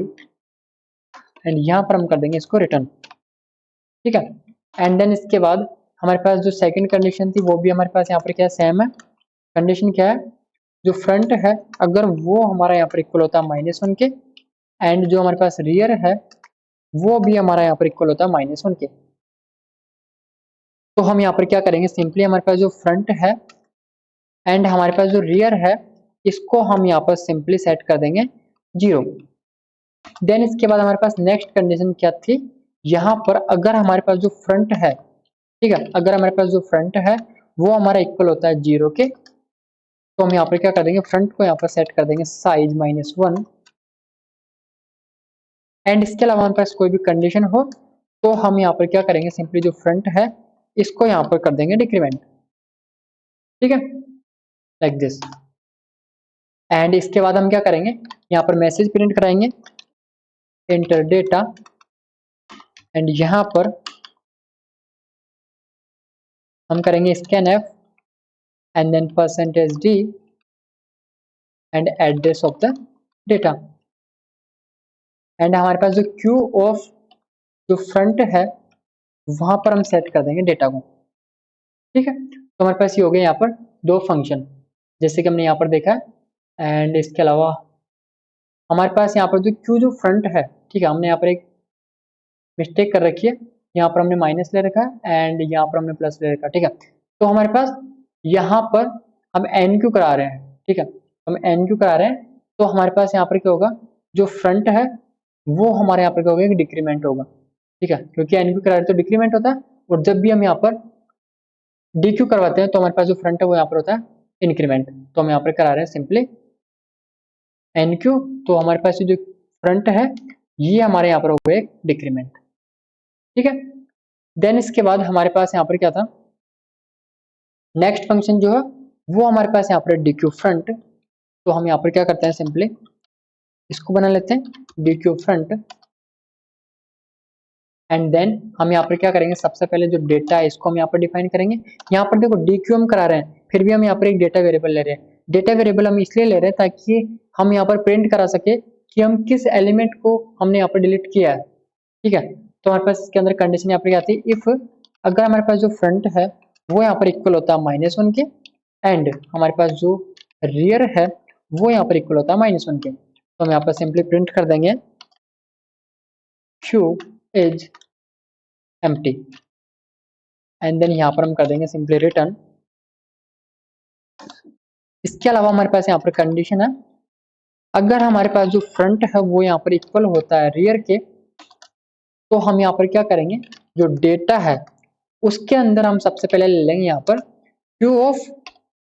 Speaker 1: एंड यहाँ पर हम कर देंगे इसको रिटर्न, ठीक है। एंड देन इसके बाद हमारे पास जो सेकंड कंडीशन थी वो भी हमारे पास यहाँ पर क्या सेम है। कंडीशन क्या है, जो फ्रंट है अगर वो हमारा यहाँ पर इक्वल होता है -1 के, एंड जो हमारे पास रियर है वो भी हमारा यहाँ पर इक्वल होता है -1 के। तो हम यहाँ पर क्या करेंगे, सिंपली हमारे पास जो फ्रंट है एंड हमारे पास जो रियर है इसको हम यहाँ पर सिंपली सेट कर देंगे 0। देन इसके बाद हमारे पास नेक्स्ट कंडीशन क्या थी, यहाँ पर अगर हमारे पास जो फ्रंट है, ठीक है, अगर हमारे पास जो फ्रंट है वो हमारा इक्वल होता है 0 के, तो हम यहाँ पर क्या कर देंगे, फ्रंट को यहाँ पर सेट कर देंगे साइज -1। एंड इसके अलावा हमारे पास कोई भी कंडीशन हो तो हम यहाँ पर क्या करेंगे, सिंपली जो फ्रंट है इसको यहाँ पर कर देंगे डिक्रीमेंट, ठीक है, लाइक दिस। एंड इसके बाद हम क्या करेंगे, यहाँ पर मैसेज प्रिंट कराएंगे इंटर डेटा, एंड यहाँ पर हम करेंगे scanf and then %d and address of the data. And हमारे पास जो क्यू ऑफ जो फ्रंट है वहां पर हम सेट कर देंगे डेटा को, ठीक है। तो हमारे पास ये हो गए यहाँ पर दो फंक्शन जैसे कि हमने यहाँ पर देखा है। एंड इसके अलावा हमारे पास यहाँ पर जो क्यू जो फ्रंट है, ठीक है, हमने यहाँ पर एक मिस्टेक कर रखी है, यहाँ पर हमने माइनस ले रखा है एंड यहाँ पर हमने प्लस ले रखा है, ठीक है। तो हमारे पास यहाँ पर हम एन क्यू करा रहे हैं, ठीक है, हम एन क्यू करा रहे हैं, तो हमारे पास यहाँ पर क्या होगा, जो फ्रंट है वो हमारे यहाँ पर क्या होगा, डिक्रीमेंट होगा, ठीक है, क्योंकि एन क्यू करा रहे हैं तो डिक्रीमेंट होता है, और जब भी हम यहाँ पर डी क्यू करवाते हैं तो हमारे पास जो फ्रंट है वो यहाँ पर होता है इंक्रीमेंट। तो हम यहाँ पर करा रहे हैं सिंपली एन क्यू, तो हमारे पास जो फ्रंट है ये हमारे यहाँ पर हो गया डिक्रीमेंट, ठीक है। देन इसके बाद हमारे पास यहाँ पर क्या था, नेक्स्ट फंक्शन जो है वो हमारे पास यहाँ पर डी क्यू फ्रंट, तो हम यहाँ पर क्या करते हैं, सिंपली इसको बना लेते हैं D Q front, and then हम यहाँ पर क्या करेंगे, सबसे पहले जो डेटा है इसको हम यहाँ पर डिफाइन करेंगे। यहाँ पर देखो डी क्यू हम करा रहे हैं, फिर भी हम यहाँ पर एक डेटा वेरिएबल ले रहे हैं। डेटा वेरिएबल हम इसलिए ले रहे हैं ताकि हम यहाँ पर प्रिंट करा सके कि हम किस एलिमेंट को हमने यहाँ पर डिलीट किया है, ठीक है। तो हमारे पास इसके अंदर कंडीशन यहाँ पर क्या आती है, इफ अगर हमारे पास जो फ्रंट है वो यहाँ पर इक्वल होता है -1 के, एंड हमारे पास जो रियर है वो यहाँ पर इक्वल होता है -1 के, तो हम यहाँ पर सिंपली प्रिंट कर देंगे queue is empty, and then यहाँ पर हम कर देंगे सिंपली रिटर्न। इसके अलावा हमारे पास यहाँ पर कंडीशन है, अगर हमारे पास जो फ्रंट है वो यहाँ पर इक्वल होता है रियर के, तो हम यहाँ पर क्या करेंगे, जो डेटा है उसके अंदर हम सबसे पहले ले लेंगे यहाँ पर क्यू ऑफ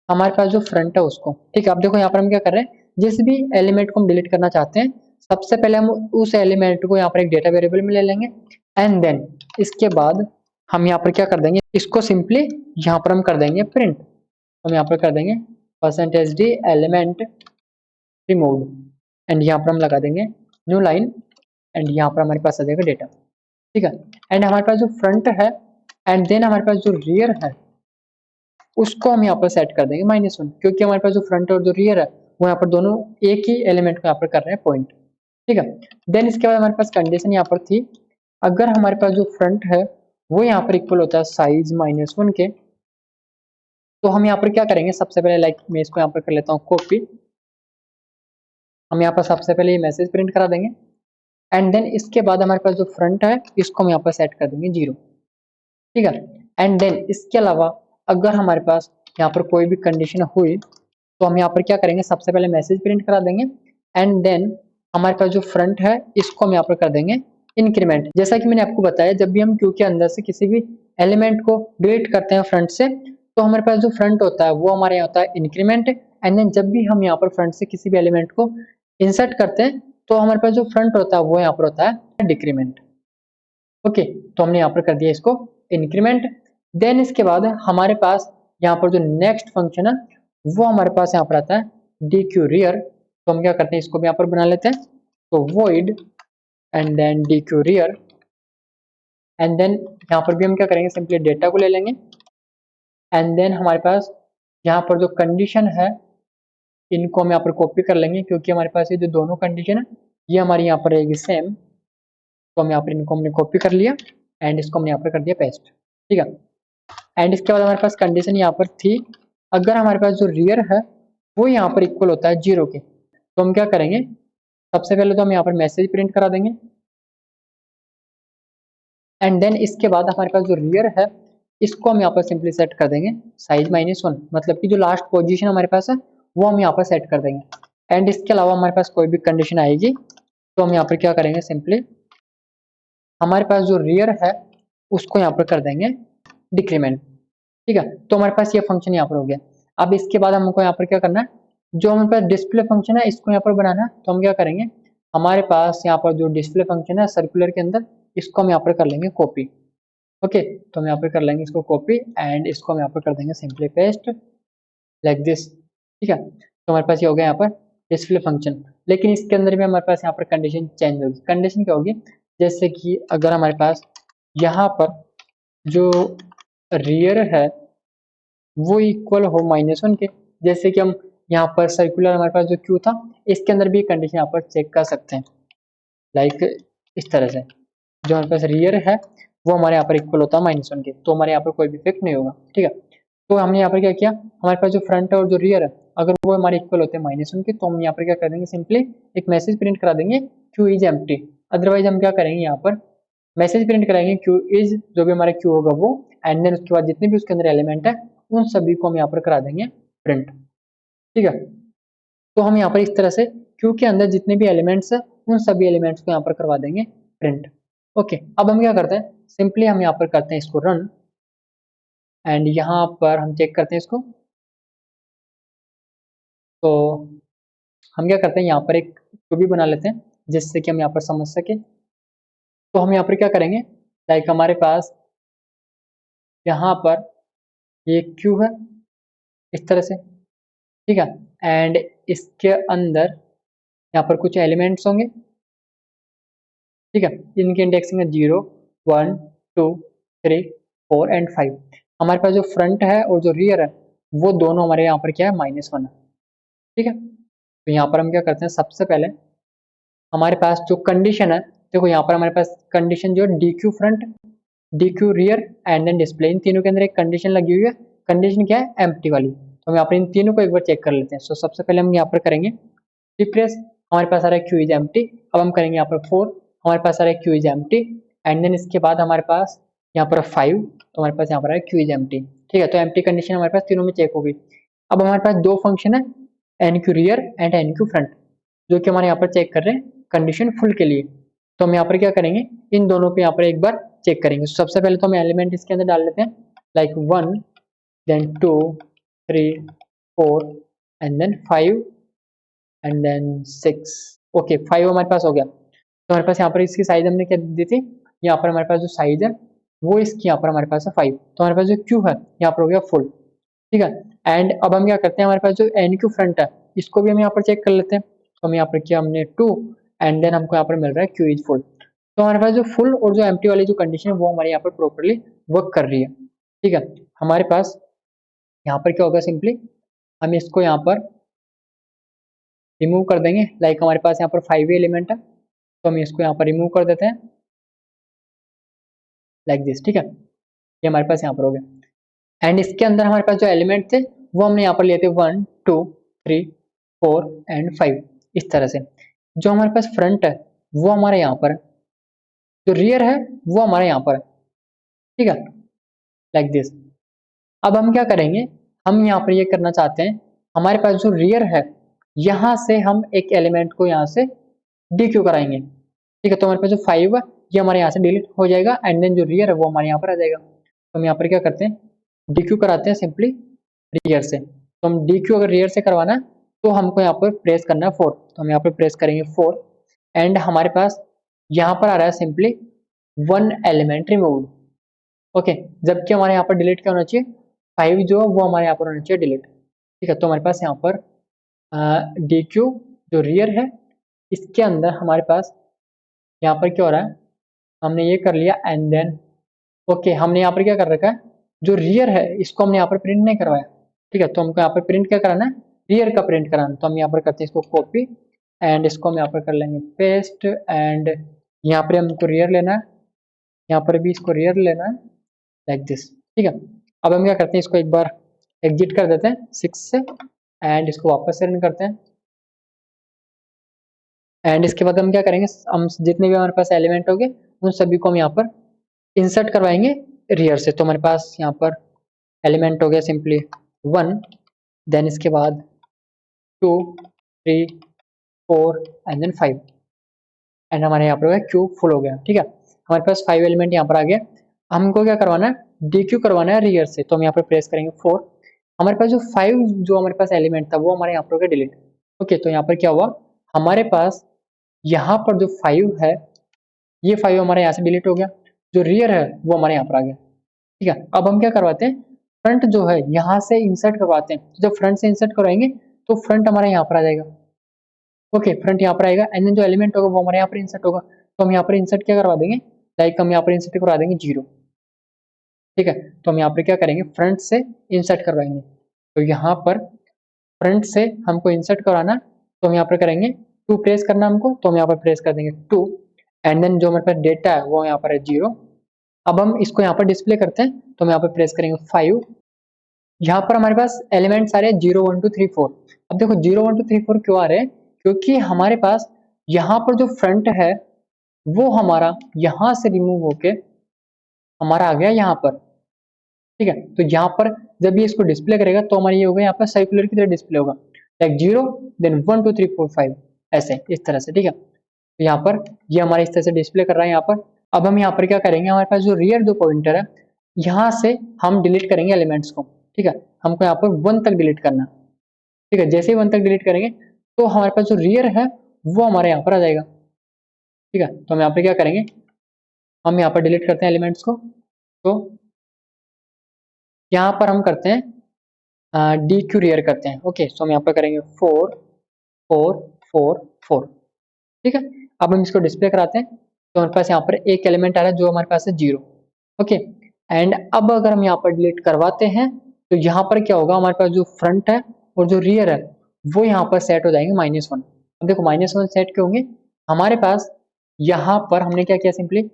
Speaker 1: हमारे पास जो फ्रंट है उसको, ठीक है। अब देखो यहाँ पर हम क्या कर रहे हैं, जिस भी एलिमेंट को हम डिलीट करना चाहते हैं सबसे पहले हम उस एलिमेंट को यहाँ पर एक डेटा वेरिएबल में ले लेंगे, एंड देन इसके बाद हम यहाँ पर क्या कर देंगे, इसको सिंपली यहाँ पर हम कर देंगे प्रिंट। हम यहाँ पर कर देंगे %d एलिमेंट रिमूव, एंड यहाँ पर हम लगा देंगे न्यू लाइन, एंड यहाँ पर हमारे पास आ जाएगा डेटा, ठीक है। एंड हमारे पास जो फ्रंट है एंड देन हमारे पास जो रियर है उसको हम यहाँ पर सेट कर देंगे -1, क्योंकि हमारे पास जो फ्रंट और जो रियर है वो यहाँ पर दोनों एक ही एलिमेंट को यहाँ पर कर रहे हैं पॉइंट, ठीक है। देन इसके बाद हमारे पास कंडीशन यहाँ पर थी, अगर हमारे पास जो फ्रंट है वो यहाँ पर इक्वल होता है साइज -1 के, तो हम यहाँ पर क्या करेंगे, सबसे पहले लाइक मैं इसको यहाँ पर कर लेता हूँ कॉपी, हम यहाँ पर सबसे पहले ये मैसेज प्रिंट करा देंगे, एंड देन इसके बाद हमारे पास जो फ्रंट है इसको हम यहाँ पर सेट कर देंगे 0, ठीक है। एंड देन इसके अलावा अगर हमारे पास यहाँ पर कोई भी कंडीशन हुई तो हम यहाँ पर क्या करेंगे, सबसे पहले मैसेज प्रिंट करा देंगे, एंड देन हमारे पास जो फ्रंट है इसको हम यहाँ पर कर देंगे इंक्रीमेंट। जैसा कि मैंने आपको बताया, जब भी हम क्यू के अंदर से किसी भी एलिमेंट को डिलीट करते हैं फ्रंट से, तो हमारे पास जो फ्रंट होता है वो हमारे यहाँ होता है इंक्रीमेंट, एंड देन जब भी हम यहाँ पर फ्रंट से किसी भी एलिमेंट को इंसर्ट करते हैं तो हमारे पास जो फ्रंट होता है वो यहाँ पर होता है डिक्रीमेंट, ओके। तो हमने यहाँ पर कर दिया इसको इंक्रीमेंट। देन इसके बाद हमारे पास यहाँ पर जो नेक्स्ट फंक्शन है वो हमारे पास यहाँ पर आता है डी क्यू रियर, तो हम क्या करते हैं, इसको भी यहाँ पर बना लेते हैं, तो void and then D Q rear, and then यहाँ पर भी हम क्या करेंगे, सिंपली डेटा को ले लेंगे, एंड देन हमारे पास यहाँ पर जो कंडीशन है इनको हम यहाँ पर कॉपी कर लेंगे क्योंकि हमारे पास ये जो दोनों कंडीशन है ये हमारी यहाँ पर रहेगी सेम। तो हम यहाँ पर इनको हमने कॉपी कर लिया एंड इसको हमने यहाँ पर कर दिया पेस्ट, ठीक है। एंड इसके बाद हमारे पास कंडीशन यहाँ पर थी, अगर हमारे पास जो रियर है वो यहाँ पर इक्वल होता है 0 के, तो हम क्या करेंगे, सबसे पहले तो हम यहाँ पर मैसेज प्रिंट करा देंगे एंड देन इसके बाद हमारे पास जो रियर है इसको हम यहाँ पर सिंपली सेट कर देंगे साइज -1, मतलब कि जो लास्ट पोजीशन हमारे पास है वो हम यहाँ पर सेट कर देंगे। एंड इसके अलावा हमारे पास कोई भी कंडीशन आएगी तो हम यहाँ पर क्या करेंगे, सिंपली हमारे पास जो रियर है उसको यहाँ पर कर देंगे डिक्रीमेंट, ठीक है। तो हमारे पास ये फंक्शन यहाँ पर हो गया। अब इसके बाद हमको यहाँ पर क्या करना है, जो हमारे पास डिस्प्ले फंक्शन है इसको यहाँ पर बनाना है, तो हम क्या करेंगे, हमारे पास यहाँ पर जो डिस्प्ले फंक्शन है सर्कुलर के अंदर, इसको हम यहाँ पर कर लेंगे कॉपी, ओके। तो हम यहाँ पर कर लेंगे इसको कॉपी एंड इसको हम यहाँ पर कर देंगे सिंपली पेस्ट लाइक दिस, ठीक है। तो हमारे पास ये हो गया यहाँ पर डिस्प्ले फंक्शन, लेकिन इसके अंदर भी हमारे पास यहाँ पर कंडीशन चेंज होगी। कंडीशन क्या होगी, जैसे कि अगर हमारे पास यहाँ पर जो रियर है वो इक्वल हो -1 के, जैसे कि हम यहाँ पर सर्कुलर हमारे पास जो क्यू था इसके अंदर भी कंडीशन यहाँ पर चेक कर सकते हैं, लाइक इस तरह से जो हमारे पास रियर है वो हमारे यहाँ पर इक्वल होता है -1 के, तो हमारे यहाँ पर कोई भी इफेक्ट नहीं होगा, ठीक है। तो हमने यहाँ पर क्या किया, हमारे पास जो फ्रंट है और जो रियर है अगर वो हमारे इक्वल होते हैं -1 के, तो हम यहाँ पर क्या कर देंगे, सिंपली एक मैसेज प्रिंट करा देंगे क्यू इज एम्प्टी। अदरवाइज हम क्या करेंगे, यहाँ पर मैसेज प्रिंट कराएंगे क्यू इज, जो भी हमारा क्यू होगा वो, एंड देन उसके बाद जितने भी उसके अंदर एलिमेंट है उन सभी को हम यहाँ पर करा देंगे प्रिंट, ठीक है। तो हम यहाँ पर इस तरह से क्यू के अंदर जितने भी एलिमेंट्स है उन सभी एलिमेंट्स को यहाँ पर करवा देंगे प्रिंट, ओके। अब हम क्या करते हैं, सिंपली हम यहाँ पर करते हैं इसको रन एंड यहाँ पर हम चेक करते हैं इसको। तो हम क्या करते हैं, यहाँ पर एक क्यू भी बना लेते हैं जिससे कि हम यहाँ पर समझ सके। तो हम यहाँ पर क्या करेंगे, लाइक हमारे पास यहाँ पर ये क्यू है इस तरह से, ठीक है। एंड इसके अंदर यहाँ पर कुछ एलिमेंट्स होंगे, ठीक है। इनकी इंडेक्सिंग है 0, 1, 2, 3, 4 एंड 5। हमारे पास जो फ्रंट है और जो रियर है वो दोनों हमारे यहाँ पर क्या है, -1 है, ठीक है। तो यहाँ पर हम क्या करते हैं, सबसे पहले हमारे पास जो कंडीशन है, देखो यहाँ पर हमारे पास कंडीशन जो D Q front, D Q rear and then display, इन तीनों के अंदर एक कंडीशन लगी हुई है। कंडीशन क्या है, एम्प्टी वाली। तो हम यहाँ पर इन तीनों को एक बार चेक कर लेते हैं। सो सबसे पहले हम यहाँ पर करेंगे रिफ्रेश, हमारे पास आ रहा है क्यू इज एम्प्टी। अब हम करेंगे यहाँ पर 4, हमारे पास आ रहा है queue is empty and then इसके बाद हमारे पास यहाँ पर 5, तो हमारे पास यहाँ पर है क्यू इज एम्प्टी, ठीक है। तो एम्प्टी कंडीशन हमारे पास तीनों में चेक होगी। अब हमारे पास दो फंक्शन है, enqueue rear and enqueue front, जो कि हमारे यहाँ पर चेक कर रहे हैं कंडीशन फुल के लिए। तो हम यहाँ पर क्या करेंगे, इन दोनों पे यहाँ पर एक बार चेक करेंगे। सबसे पहले तो हम एलिमेंट इसके अंदर डाल लेते हैं, like 1 then 2 3 4 and then 5 and then 6, okay 5 हमारे पास हो गया। तो हमारे पास यहाँ पर इसकी साइज हमने क्या दी थी, यहाँ पर हमारे पास जो साइज है वो इसकी यहाँ पर हमारे पास है 5, तो हमारे पास जो क्यू है यहाँ पर हो गया फुल, ठीक है। एंड अब हम क्या करते हैं, हमारे पास जो एन क्यू फ्रंट है इसको भी हम यहाँ पर चेक कर लेते हैं। तो हम यहाँ पर किया हमने 2 एंड देन हमको यहाँ पर मिल रहा है क्यू इज फुल। तो हमारे पास जो फुल और जो एम्प्टी वाली जो कंडीशन है वो हमारे यहाँ पर प्रॉपरली वर्क कर रही है, ठीक है। हमारे पास यहाँ पर क्या होगा, सिंपली हम इसको यहाँ पर रिमूव कर देंगे। लाइक हमारे पास यहाँ पर 5 एलिमेंट है तो हम इसको यहाँ पर रिमूव कर देते हैं लाइक दिस, ठीक है। ये हमारे पास यहाँ पर हो गया। एंड इसके अंदर हमारे पास जो एलिमेंट थे वो हमने यहाँ पर लिए थे 1 2 3 4 एंड 5 इस तरह से। जो हमारे पास फ्रंट है वो हमारे यहाँ पर है, जो रियर है वो हमारे यहाँ पर है, ठीक है, लाइक दिस। अब हम क्या करेंगे, हम यहाँ पर ये करना चाहते हैं, हमारे पास जो रियर है यहाँ से हम एक एलिमेंट को यहाँ से डीक्यू कराएंगे, ठीक है। तो हमारे पास जो 5 है ये हमारे यहाँ से डिलीट हो जाएगा एंड देन जो रियर है वो हमारे यहाँ पर आ जाएगा। तो हम यहाँ पर क्या करते हैं, डीक्यू कराते हैं सिंपली रियर से। तो हम डीक्यू अगर रियर से करवाना है तो हमको यहाँ पर प्रेस करना है 4, तो हम यहाँ पर प्रेस करेंगे 4 एंड हमारे पास यहाँ पर आ रहा है सिंपली 1 एलिमेंट रिमूव, ओके। जबकि हमारे यहाँ पर डिलीट क्या होना चाहिए, 5 जो वो हमारे यहाँ पर होना चाहिए डिलीट, ठीक है। तो हमारे पास यहाँ पर डी क्यू जो रियर है इसके अंदर हमारे पास यहाँ पर क्या हो रहा है, हमने ये कर लिया एंड देन ओके हमने यहाँ पर क्या कर रखा है, जो रियर है इसको हमने यहाँ पर प्रिंट नहीं करवाया, ठीक है। तो हमको यहाँ पर प्रिंट क्या कराना है, रियर का प्रिंट कराना, तो हम यहाँ पर करते हैं इसको कॉपी एंड इसको हम यहाँ पर कर लेंगे पेस्ट एंड यहाँ पर हमको रियर लेना है, यहाँ पर भी इसको रियर लेना है लाइक दिस। ठीक है, अब हम क्या करते हैं इसको एक बार एग्जिट कर देते हैं 6 से एंड इसको वापस से रन करते हैं एंड इसके बाद हम क्या करेंगे, हम जितने भी हमारे पास एलिमेंट होंगे उन सभी को हम यहाँ पर इंसर्ट करवाएंगे रियर से। तो हमारे पास यहाँ पर एलिमेंट हो गया सिंपली 1, देन इसके बाद 2 3 4 एंड देन 5 एंड हमारे यहाँ पर हो गया क्यूब फुल हो गया। ठीक है, हमारे पास 5 एलिमेंट यहाँ पर आ गया। हमको क्या करवाना है, DQ करवाना है रियर से, तो हम यहाँ पर प्रेस करेंगे 4। हमारे पास जो 5 जो हमारे पास एलिमेंट था वो हमारे यहाँ पर हो गया डिलीट। ओके, तो यहाँ पर क्या हुआ, हमारे पास यहाँ पर जो 5 है ये 5 हमारे यहाँ से डिलीट हो गया, जो रियर है वो हमारे यहाँ पर आ गया। ठीक है, अब हम क्या करवाते हैं, फ्रंट जो है यहाँ से इंसर्ट करवाते हैं। जब फ्रंट से इंसर्ट करवाएंगे तो फ्रंट हमारे यहाँ पर आ जाएगा। ओके, फ्रंट यहाँ पर आएगा एंड देन जो एलिमेंट होगा वो हमारे यहाँ पर इंसर्ट होगा, तो हम यहाँ पर इंसर्ट क्या करवा देंगे, लाइक हम यहाँ पर इंसर्ट करवा देंगे 0। ठीक है, तो हम यहाँ पर क्या करेंगे, फ्रंट से इंसर्ट करवाएंगे। तो यहाँ पर फ्रंट से हमको इंसर्ट कराना, तो हम यहाँ पर करेंगे 2 प्रेस करना हमको, तो हम यहाँ पर प्रेस कर देंगे 2 एंड देन जो हमारे पास डेटा है वो यहाँ पर है 0। अब हम इसको यहाँ पर डिस्प्ले करते हैं, तो हम यहाँ पर प्रेस करेंगे 5। यहाँ पर हमारे पास एलिमेंट्स आ रहे हैं 0 1 2 3 4। अब देखो 0 1 2 3 4 क्यों आ रहे हैं, क्योंकि हमारे पास यहाँ पर जो फ्रंट है वो हमारा यहाँ से रिमूव होके हमारा आ गया यहाँ पर। ठीक है, तो यहाँ पर जब ये इसको डिस्प्ले करेगा तो हमारी ये होगा यहाँ पर सर्कुलर की तरह डिस्प्ले होगा, लाइक 0 देन 1 2 3 4 5 ऐसे इस तरह से। ठीक है, तो यहाँ पर ये हमारे इस तरह से डिस्प्ले कर रहा है यहाँ पर। अब हम यहाँ पर क्या करेंगे, हमारे पास जो रियर जो पॉइंटर है यहाँ से हम डिलीट करेंगे एलिमेंट्स को। ठीक है, हमको यहाँ पर 1 तक डिलीट करना। ठीक है, जैसे ही 1 तक डिलीट करेंगे तो हमारे पास जो रियर है वो हमारे यहाँ पर आ जाएगा। ठीक है, तो हम यहाँ पर क्या करेंगे, हम यहाँ पर डिलीट करते हैं एलिमेंट्स को। तो यहाँ पर हम करते हैं DQ रियर करते हैं। ओके, सो हम यहाँ पर करेंगे 4 4 4 4। ठीक है, अब हम इसको डिस्प्ले कराते हैं, तो हमारे पास यहाँ पर एक एलिमेंट आ रहा है जो हमारे पास है 0। ओके, एंड अब अगर हम यहाँ पर डिलीट करवाते हैं तो यहाँ पर क्या होगा, हमारे पास जो फ्रंट है और जो रियर है वो यहाँ पर सेट हो जाएंगे -1। अब देखो -1 सेट क्यों होंगे, हमारे पास यहाँ पर हमने क्या किया, सिंपली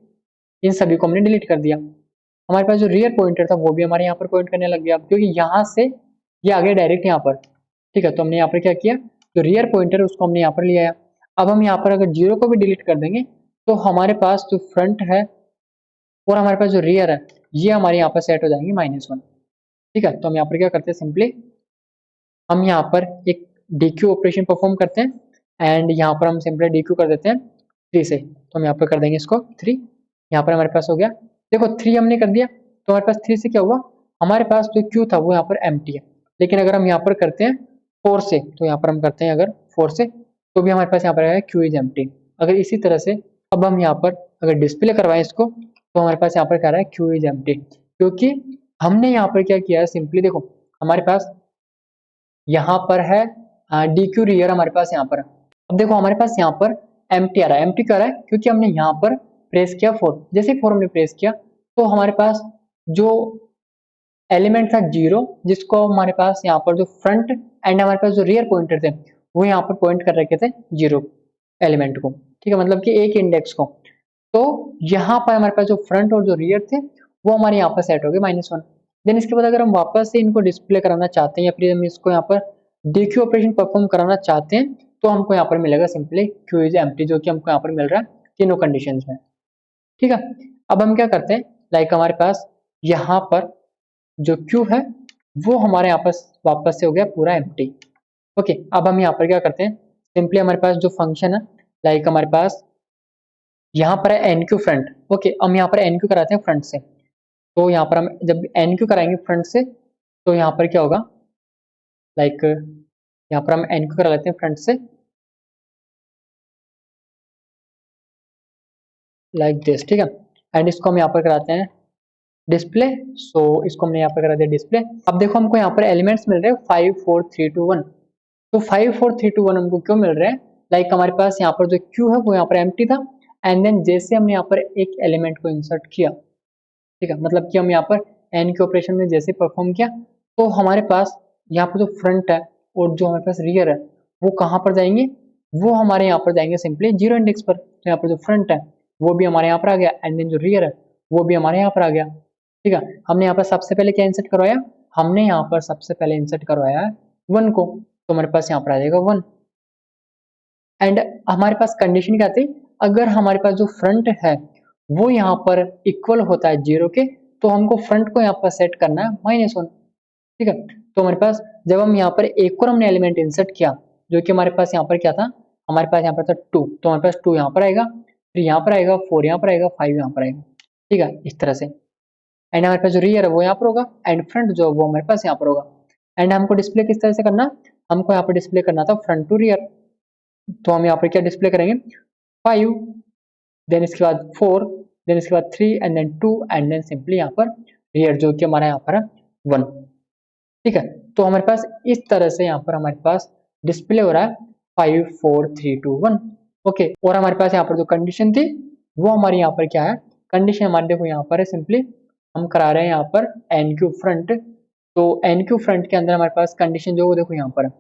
Speaker 1: इन सभी को हमने डिलीट कर दिया। हमारे पास जो रियर पॉइंटर था वो भी हमारे यहाँ पर पॉइंट करने लग गया, क्योंकि यहाँ से ये आ गया डायरेक्ट यहाँ पर। ठीक है, तो हमने यहाँ पर क्या किया, जो रियर पॉइंटर है उसको हमने यहाँ पर ले आया। अब हम यहाँ पर अगर 0 को भी डिलीट कर देंगे तो हमारे पास जो फ्रंट है और हमारे पास जो रियर है ये हमारे यहाँ पर सेट हो जाएंगे -1। ठीक है, तो हम यहाँ पर क्या करते हैं, सिंपली हम यहाँ पर एक DQ ऑपरेशन परफॉर्म करते हैं एंड यहाँ पर हम सिंपली DQ कर देते हैं 3 से। तो हम यहाँ पर कर देंगे इसको 3। यहाँ पर हमारे पास हो गया, देखो 3 हमने कर दिया, तो हमारे पास 3 से क्या हुआ, हमारे पास जो Q था वो यहाँ पर एम्प्टी है। लेकिन अगर हम यहाँ पर करते हैं 4 से, तो यहाँ पर हम करते हैं अगर 4 से, तो भी हमारे पास यहाँ पर आएगा Q इज एम्प्टी। अगर इसी तरह से अब हम यहाँ पर अगर डिस्प्ले करवाएं इसको, तो हमारे पास यहाँ पर क्या रहा है, Q इज एम्प्टी, क्योंकि हमने यहाँ पर क्या किया है, सिंपली देखो हमारे पास यहाँ पर है DQ रियर हमारे पास यहाँ पर। अब देखो हमारे पास यहाँ पर एम्प्टी आ रहा है, एम्प्टी क्यों आ रहा है, क्योंकि हमने यहाँ पर प्रेस किया 4। जैसे 4 हमने प्रेस किया तो हमारे पास जो एलिमेंट था 0, जिसको हमारे पास यहाँ पर जो फ्रंट एंड हमारे पास जो रियर पॉइंटर थे वो यहाँ पर पॉइंट कर रखे थे 0 एलिमेंट को। ठीक है, मतलब कि एक इंडेक्स को। तो यहाँ पर हमारे पास जो फ्रंट और जो रियर थे वो हमारे यहाँ पर सेट हो गए -1। देन इसके बाद अगर हम वापस से इनको डिस्प्ले कराना चाहते हैं या फिर हम इसको यहाँ पर DQ ऑपरेशन परफॉर्म कराना चाहते हैं, तो हमको यहाँ पर मिलेगा सिंपली Q इज एम्प्टी, जो कि हमको यहाँ पर मिल रहा है तीनों कंडीशंस में। ठीक है, अब हम क्या करते हैं, लाइक हमारे पास यहाँ पर जो Q है वो हमारे यहाँ पर वापस से हो गया पूरा एम्प्टी। ओके, अब हम यहाँ पर क्या करते हैं, सिंपली हमारे पास जो फंक्शन है, लाइक हमारे पास यहाँ पर है NQ फ्रंट। ओके, हम यहाँ पर NQ कराते हैं फ्रंट से, तो यहाँ पर हम जब NQ कराएंगे फ्रंट से तो यहाँ पर क्या होगा, लाइक यहाँ पर हम NQ करा लेते हैं फ्रंट से लाइक दिस। ठीक है, एंड इसको हम यहाँ पर कराते हैं डिस्प्ले। सो इसको हमने यहाँ पर करा दिया डिस्प्ले। अब देखो हमको यहाँ पर एलिमेंट्स मिल रहे हैं 5 4 3 2 1। तो 5 4 3 2 1 हमको क्यों मिल रहे हैं, लाइक हमारे पास यहाँ पर जो Q है वो यहाँ पर एम्प्टी था एंड देन जैसे हमने यहाँ पर एक एलिमेंट को इंसर्ट किया, ठीक है, मतलब कि हम यहाँ पर N के ऑपरेशन में जैसे परफॉर्म किया तो हमारे पास यहाँ पर जो फ्रंट है और जो हमारे पास रियर है वो कहाँ पर जाएंगे, वो हमारे यहाँ पर जाएंगे सिंपली 0 इंडेक्स पर। तो यहाँ पर जो फ्रंट है वो भी हमारे यहाँ पर आ गया, एंड देन जो रियर है वो भी हमारे यहाँ पर आ गया। ठीक है, हमने यहाँ पर सबसे पहले क्या इंसर्ट करवाया, हमने यहाँ पर सबसे पहले इंसर्ट करवाया है 1 को, तो हमारे पास यहाँ पर आ जाएगा 1। एंड हमारे पास कंडीशन क्या थी, अगर हमारे पास जो फ्रंट है वो यहाँ पर इक्वल होता है 0 के, तो हमको फ्रंट को यहाँ पर सेट करना है -1। ठीक है, तो हमारे पास जब हम यहाँ पर एक और हमने एलिमेंट इंसर्ट किया, जो कि हमारे पास यहाँ पर क्या था, हमारे पास यहाँ पर था 2, तो हमारे पास 2 यहाँ पर आएगा, 3 यहाँ पर आएगा, 4 यहाँ पर आएगा, 5 यहाँ पर आएगा। ठीक है, इस तरह से। एंड हमारे पास जो रियर है वो यहाँ पर होगा, एंड फ्रंट जो वो हमारे पास यहाँ पर होगा। एंड हमको डिस्प्ले किस तरह से करना, हमको यहाँ पर डिस्प्ले करना था फ्रंट टू रियर, तो हम यहाँ पर क्या डिस्प्ले करेंगे 5, देन इसके बाद 4, देन इसके बाद 3 and then 2 and then simply यहाँ पर रियर जो कि हमारा यहाँ पर है 1। ठीक है, तो हमारे पास इस तरह से यहाँ पर हमारे पास डिस्प्ले हो रहा है 5 4 3 2 1। ओके, और हमारे पास यहाँ पर जो कंडीशन थी वो हमारी यहाँ पर क्या है, कंडीशन हमारे देखो यहाँ पर है, सिंपली हम करा रहे हैं यहाँ पर एन क्यू फ्रंट, तो एन क्यू फ्रंट के अंदर हमारे पास कंडीशन जो वो देखो यहाँ पर है।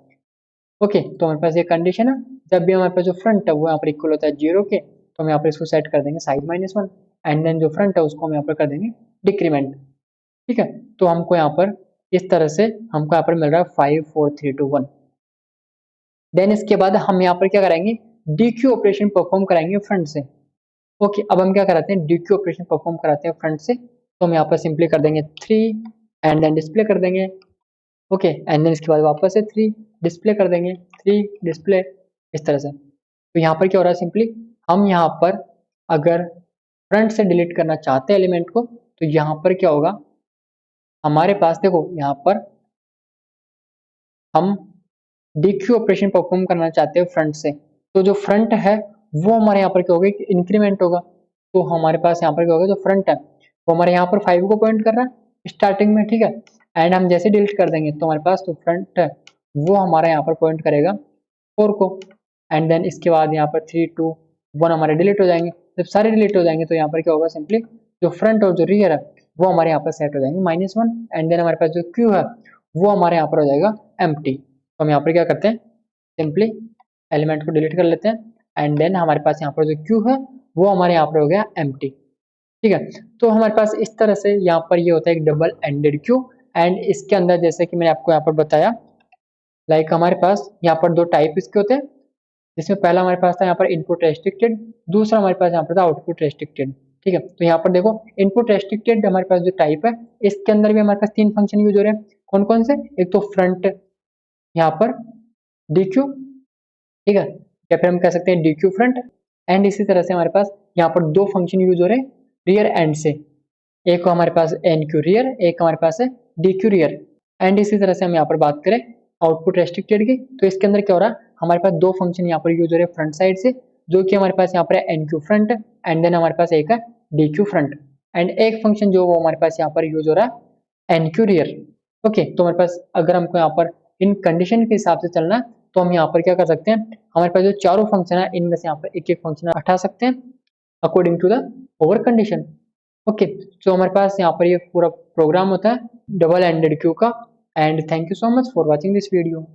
Speaker 1: ओके, तो हमारे पास ये कंडीशन है, जब भी हमारे पास जो फ्रंट है वो यहाँ पर इक्वल होता है 0 के, तो हम यहाँ पर इसको सेट कर देंगे साइज -1, एंड देन जो फ्रंट है उसको हम यहाँ पर कर देंगे डिक्रीमेंट। ठीक है, तो हमको यहाँ पर इस तरह से हमको यहाँ पर मिल रहा है 5 4 3 2 1। देन इसके बाद हम यहाँ पर क्या कराएंगे, DQ ऑपरेशन परफॉर्म कराएंगे फ्रंट से। ओके, अब हम क्या कराते हैं, DQ ऑपरेशन परफॉर्म कराते हैं फ्रंट से, तो हम यहाँ पर सिंपली कर देंगे 3 एंड देन डिस्प्ले कर देंगे। ओके, एंड देन इसके बाद वापस से 3 डिस्प्ले कर देंगे, 3 डिस्प्ले, इस तरह से। तो यहाँ पर क्या हो रहा है, सिंपली हम यहाँ पर अगर फ्रंट से डिलीट करना चाहते हैं एलिमेंट को, तो यहाँ पर क्या होगा, हमारे पास देखो यहाँ पर हम DQ ऑपरेशन परफॉर्म करना चाहते हैं फ्रंट से, तो जो फ्रंट है वो हमारे यहाँ पर क्या होगा, इंक्रीमेंट होगा। तो हमारे पास यहाँ पर क्या होगा, जो फ्रंट है वो हमारे यहाँ पर 5 को पॉइंट कर रहा है स्टार्टिंग में। ठीक है, एंड हम जैसे डिलीट कर देंगे तो हमारे पास जो फ्रंट है वो हमारा यहाँ पर पॉइंट करेगा 4 को, एंड देन इसके बाद यहाँ पर 3 2 1 हमारे डिलीट हो जाएंगे। जब सारे डिलीट हो जाएंगे तो यहाँ पर क्या होगा, सिंपली जो फ्रंट और जो रियर है वो हमारे यहाँ पर सेट हो जाएंगे -1, एंड देन हमारे पास जो क्यू है वो हमारे यहाँ पर हो जाएगा एम्प्टी। तो हम यहाँ पर क्या करते हैं, सिंपली एलिमेंट को डिलीट कर लेते हैं, एंड देन हमारे पास यहाँ पर जो क्यू है वो हमारे यहाँ पर हो गया एम्प्टी। ठीक है, तो हमारे पास इस तरह से यहाँ पर ये होता है एक डबल एंडेड क्यू। एंड इसके अंदर जैसे कि मैंने आपको यहाँ पर बताया, लाइक हमारे पास यहाँ पर 2 टाइप इसके होते हैं, जिसमें पहला हमारे पास था यहाँ पर इनपुट रेस्ट्रिक्टेड, दूसरा हमारे पास यहाँ पर था आउटपुट रेस्ट्रिक्टेड। ठीक है, तो यहाँ पर देखो इनपुट रेस्ट्रिक्टेड हमारे पास जो टाइप है, इसके अंदर भी हमारे पास 3 फंक्शन यूज हो रहे हैं। कौन कौन से, एक तो फ्रंट यहाँ पर DQ, ठीक है, या फिर हम कह सकते हैं DQ फ्रंट, एंड इसी तरह से हमारे पास यहाँ पर 2 फंक्शन यूज हो रहे हैं रियर एंड से, एक हमारे पास NQ रियर, एक हमारे पास है DQ रियर। एंड इसी तरह से हम यहाँ पर बात करें आउटपुट रेस्ट्रिक्टेड की, तो इसके अंदर क्या हो रहा है, हमारे पास 2 फंक्शन यहाँ पर यूज हो रहे हैं फ्रंट साइड से, जो कि हमारे पास यहाँ पर है NQ फ्रंट, एंड देन हमारे पास एक है DQ फ्रंट, एंड एक फंक्शन जो वो हमारे पास यहाँ पर यूज हो रहा है NQ रियर। ओके, तो हमारे पास अगर हमको यहाँ पर इन कंडीशन के हिसाब से चलना है, तो हम यहाँ पर क्या कर सकते हैं, हमारे पास जो चारों फंक्शन है इनमें से यहाँ पर एक एक फंक्शन हटा सकते हैं according to the over condition. Okay, तो हमारे पास यहाँ पर ये पूरा प्रोग्राम होता है डबल एंडेड क्यू का। And thank you so much for watching this video.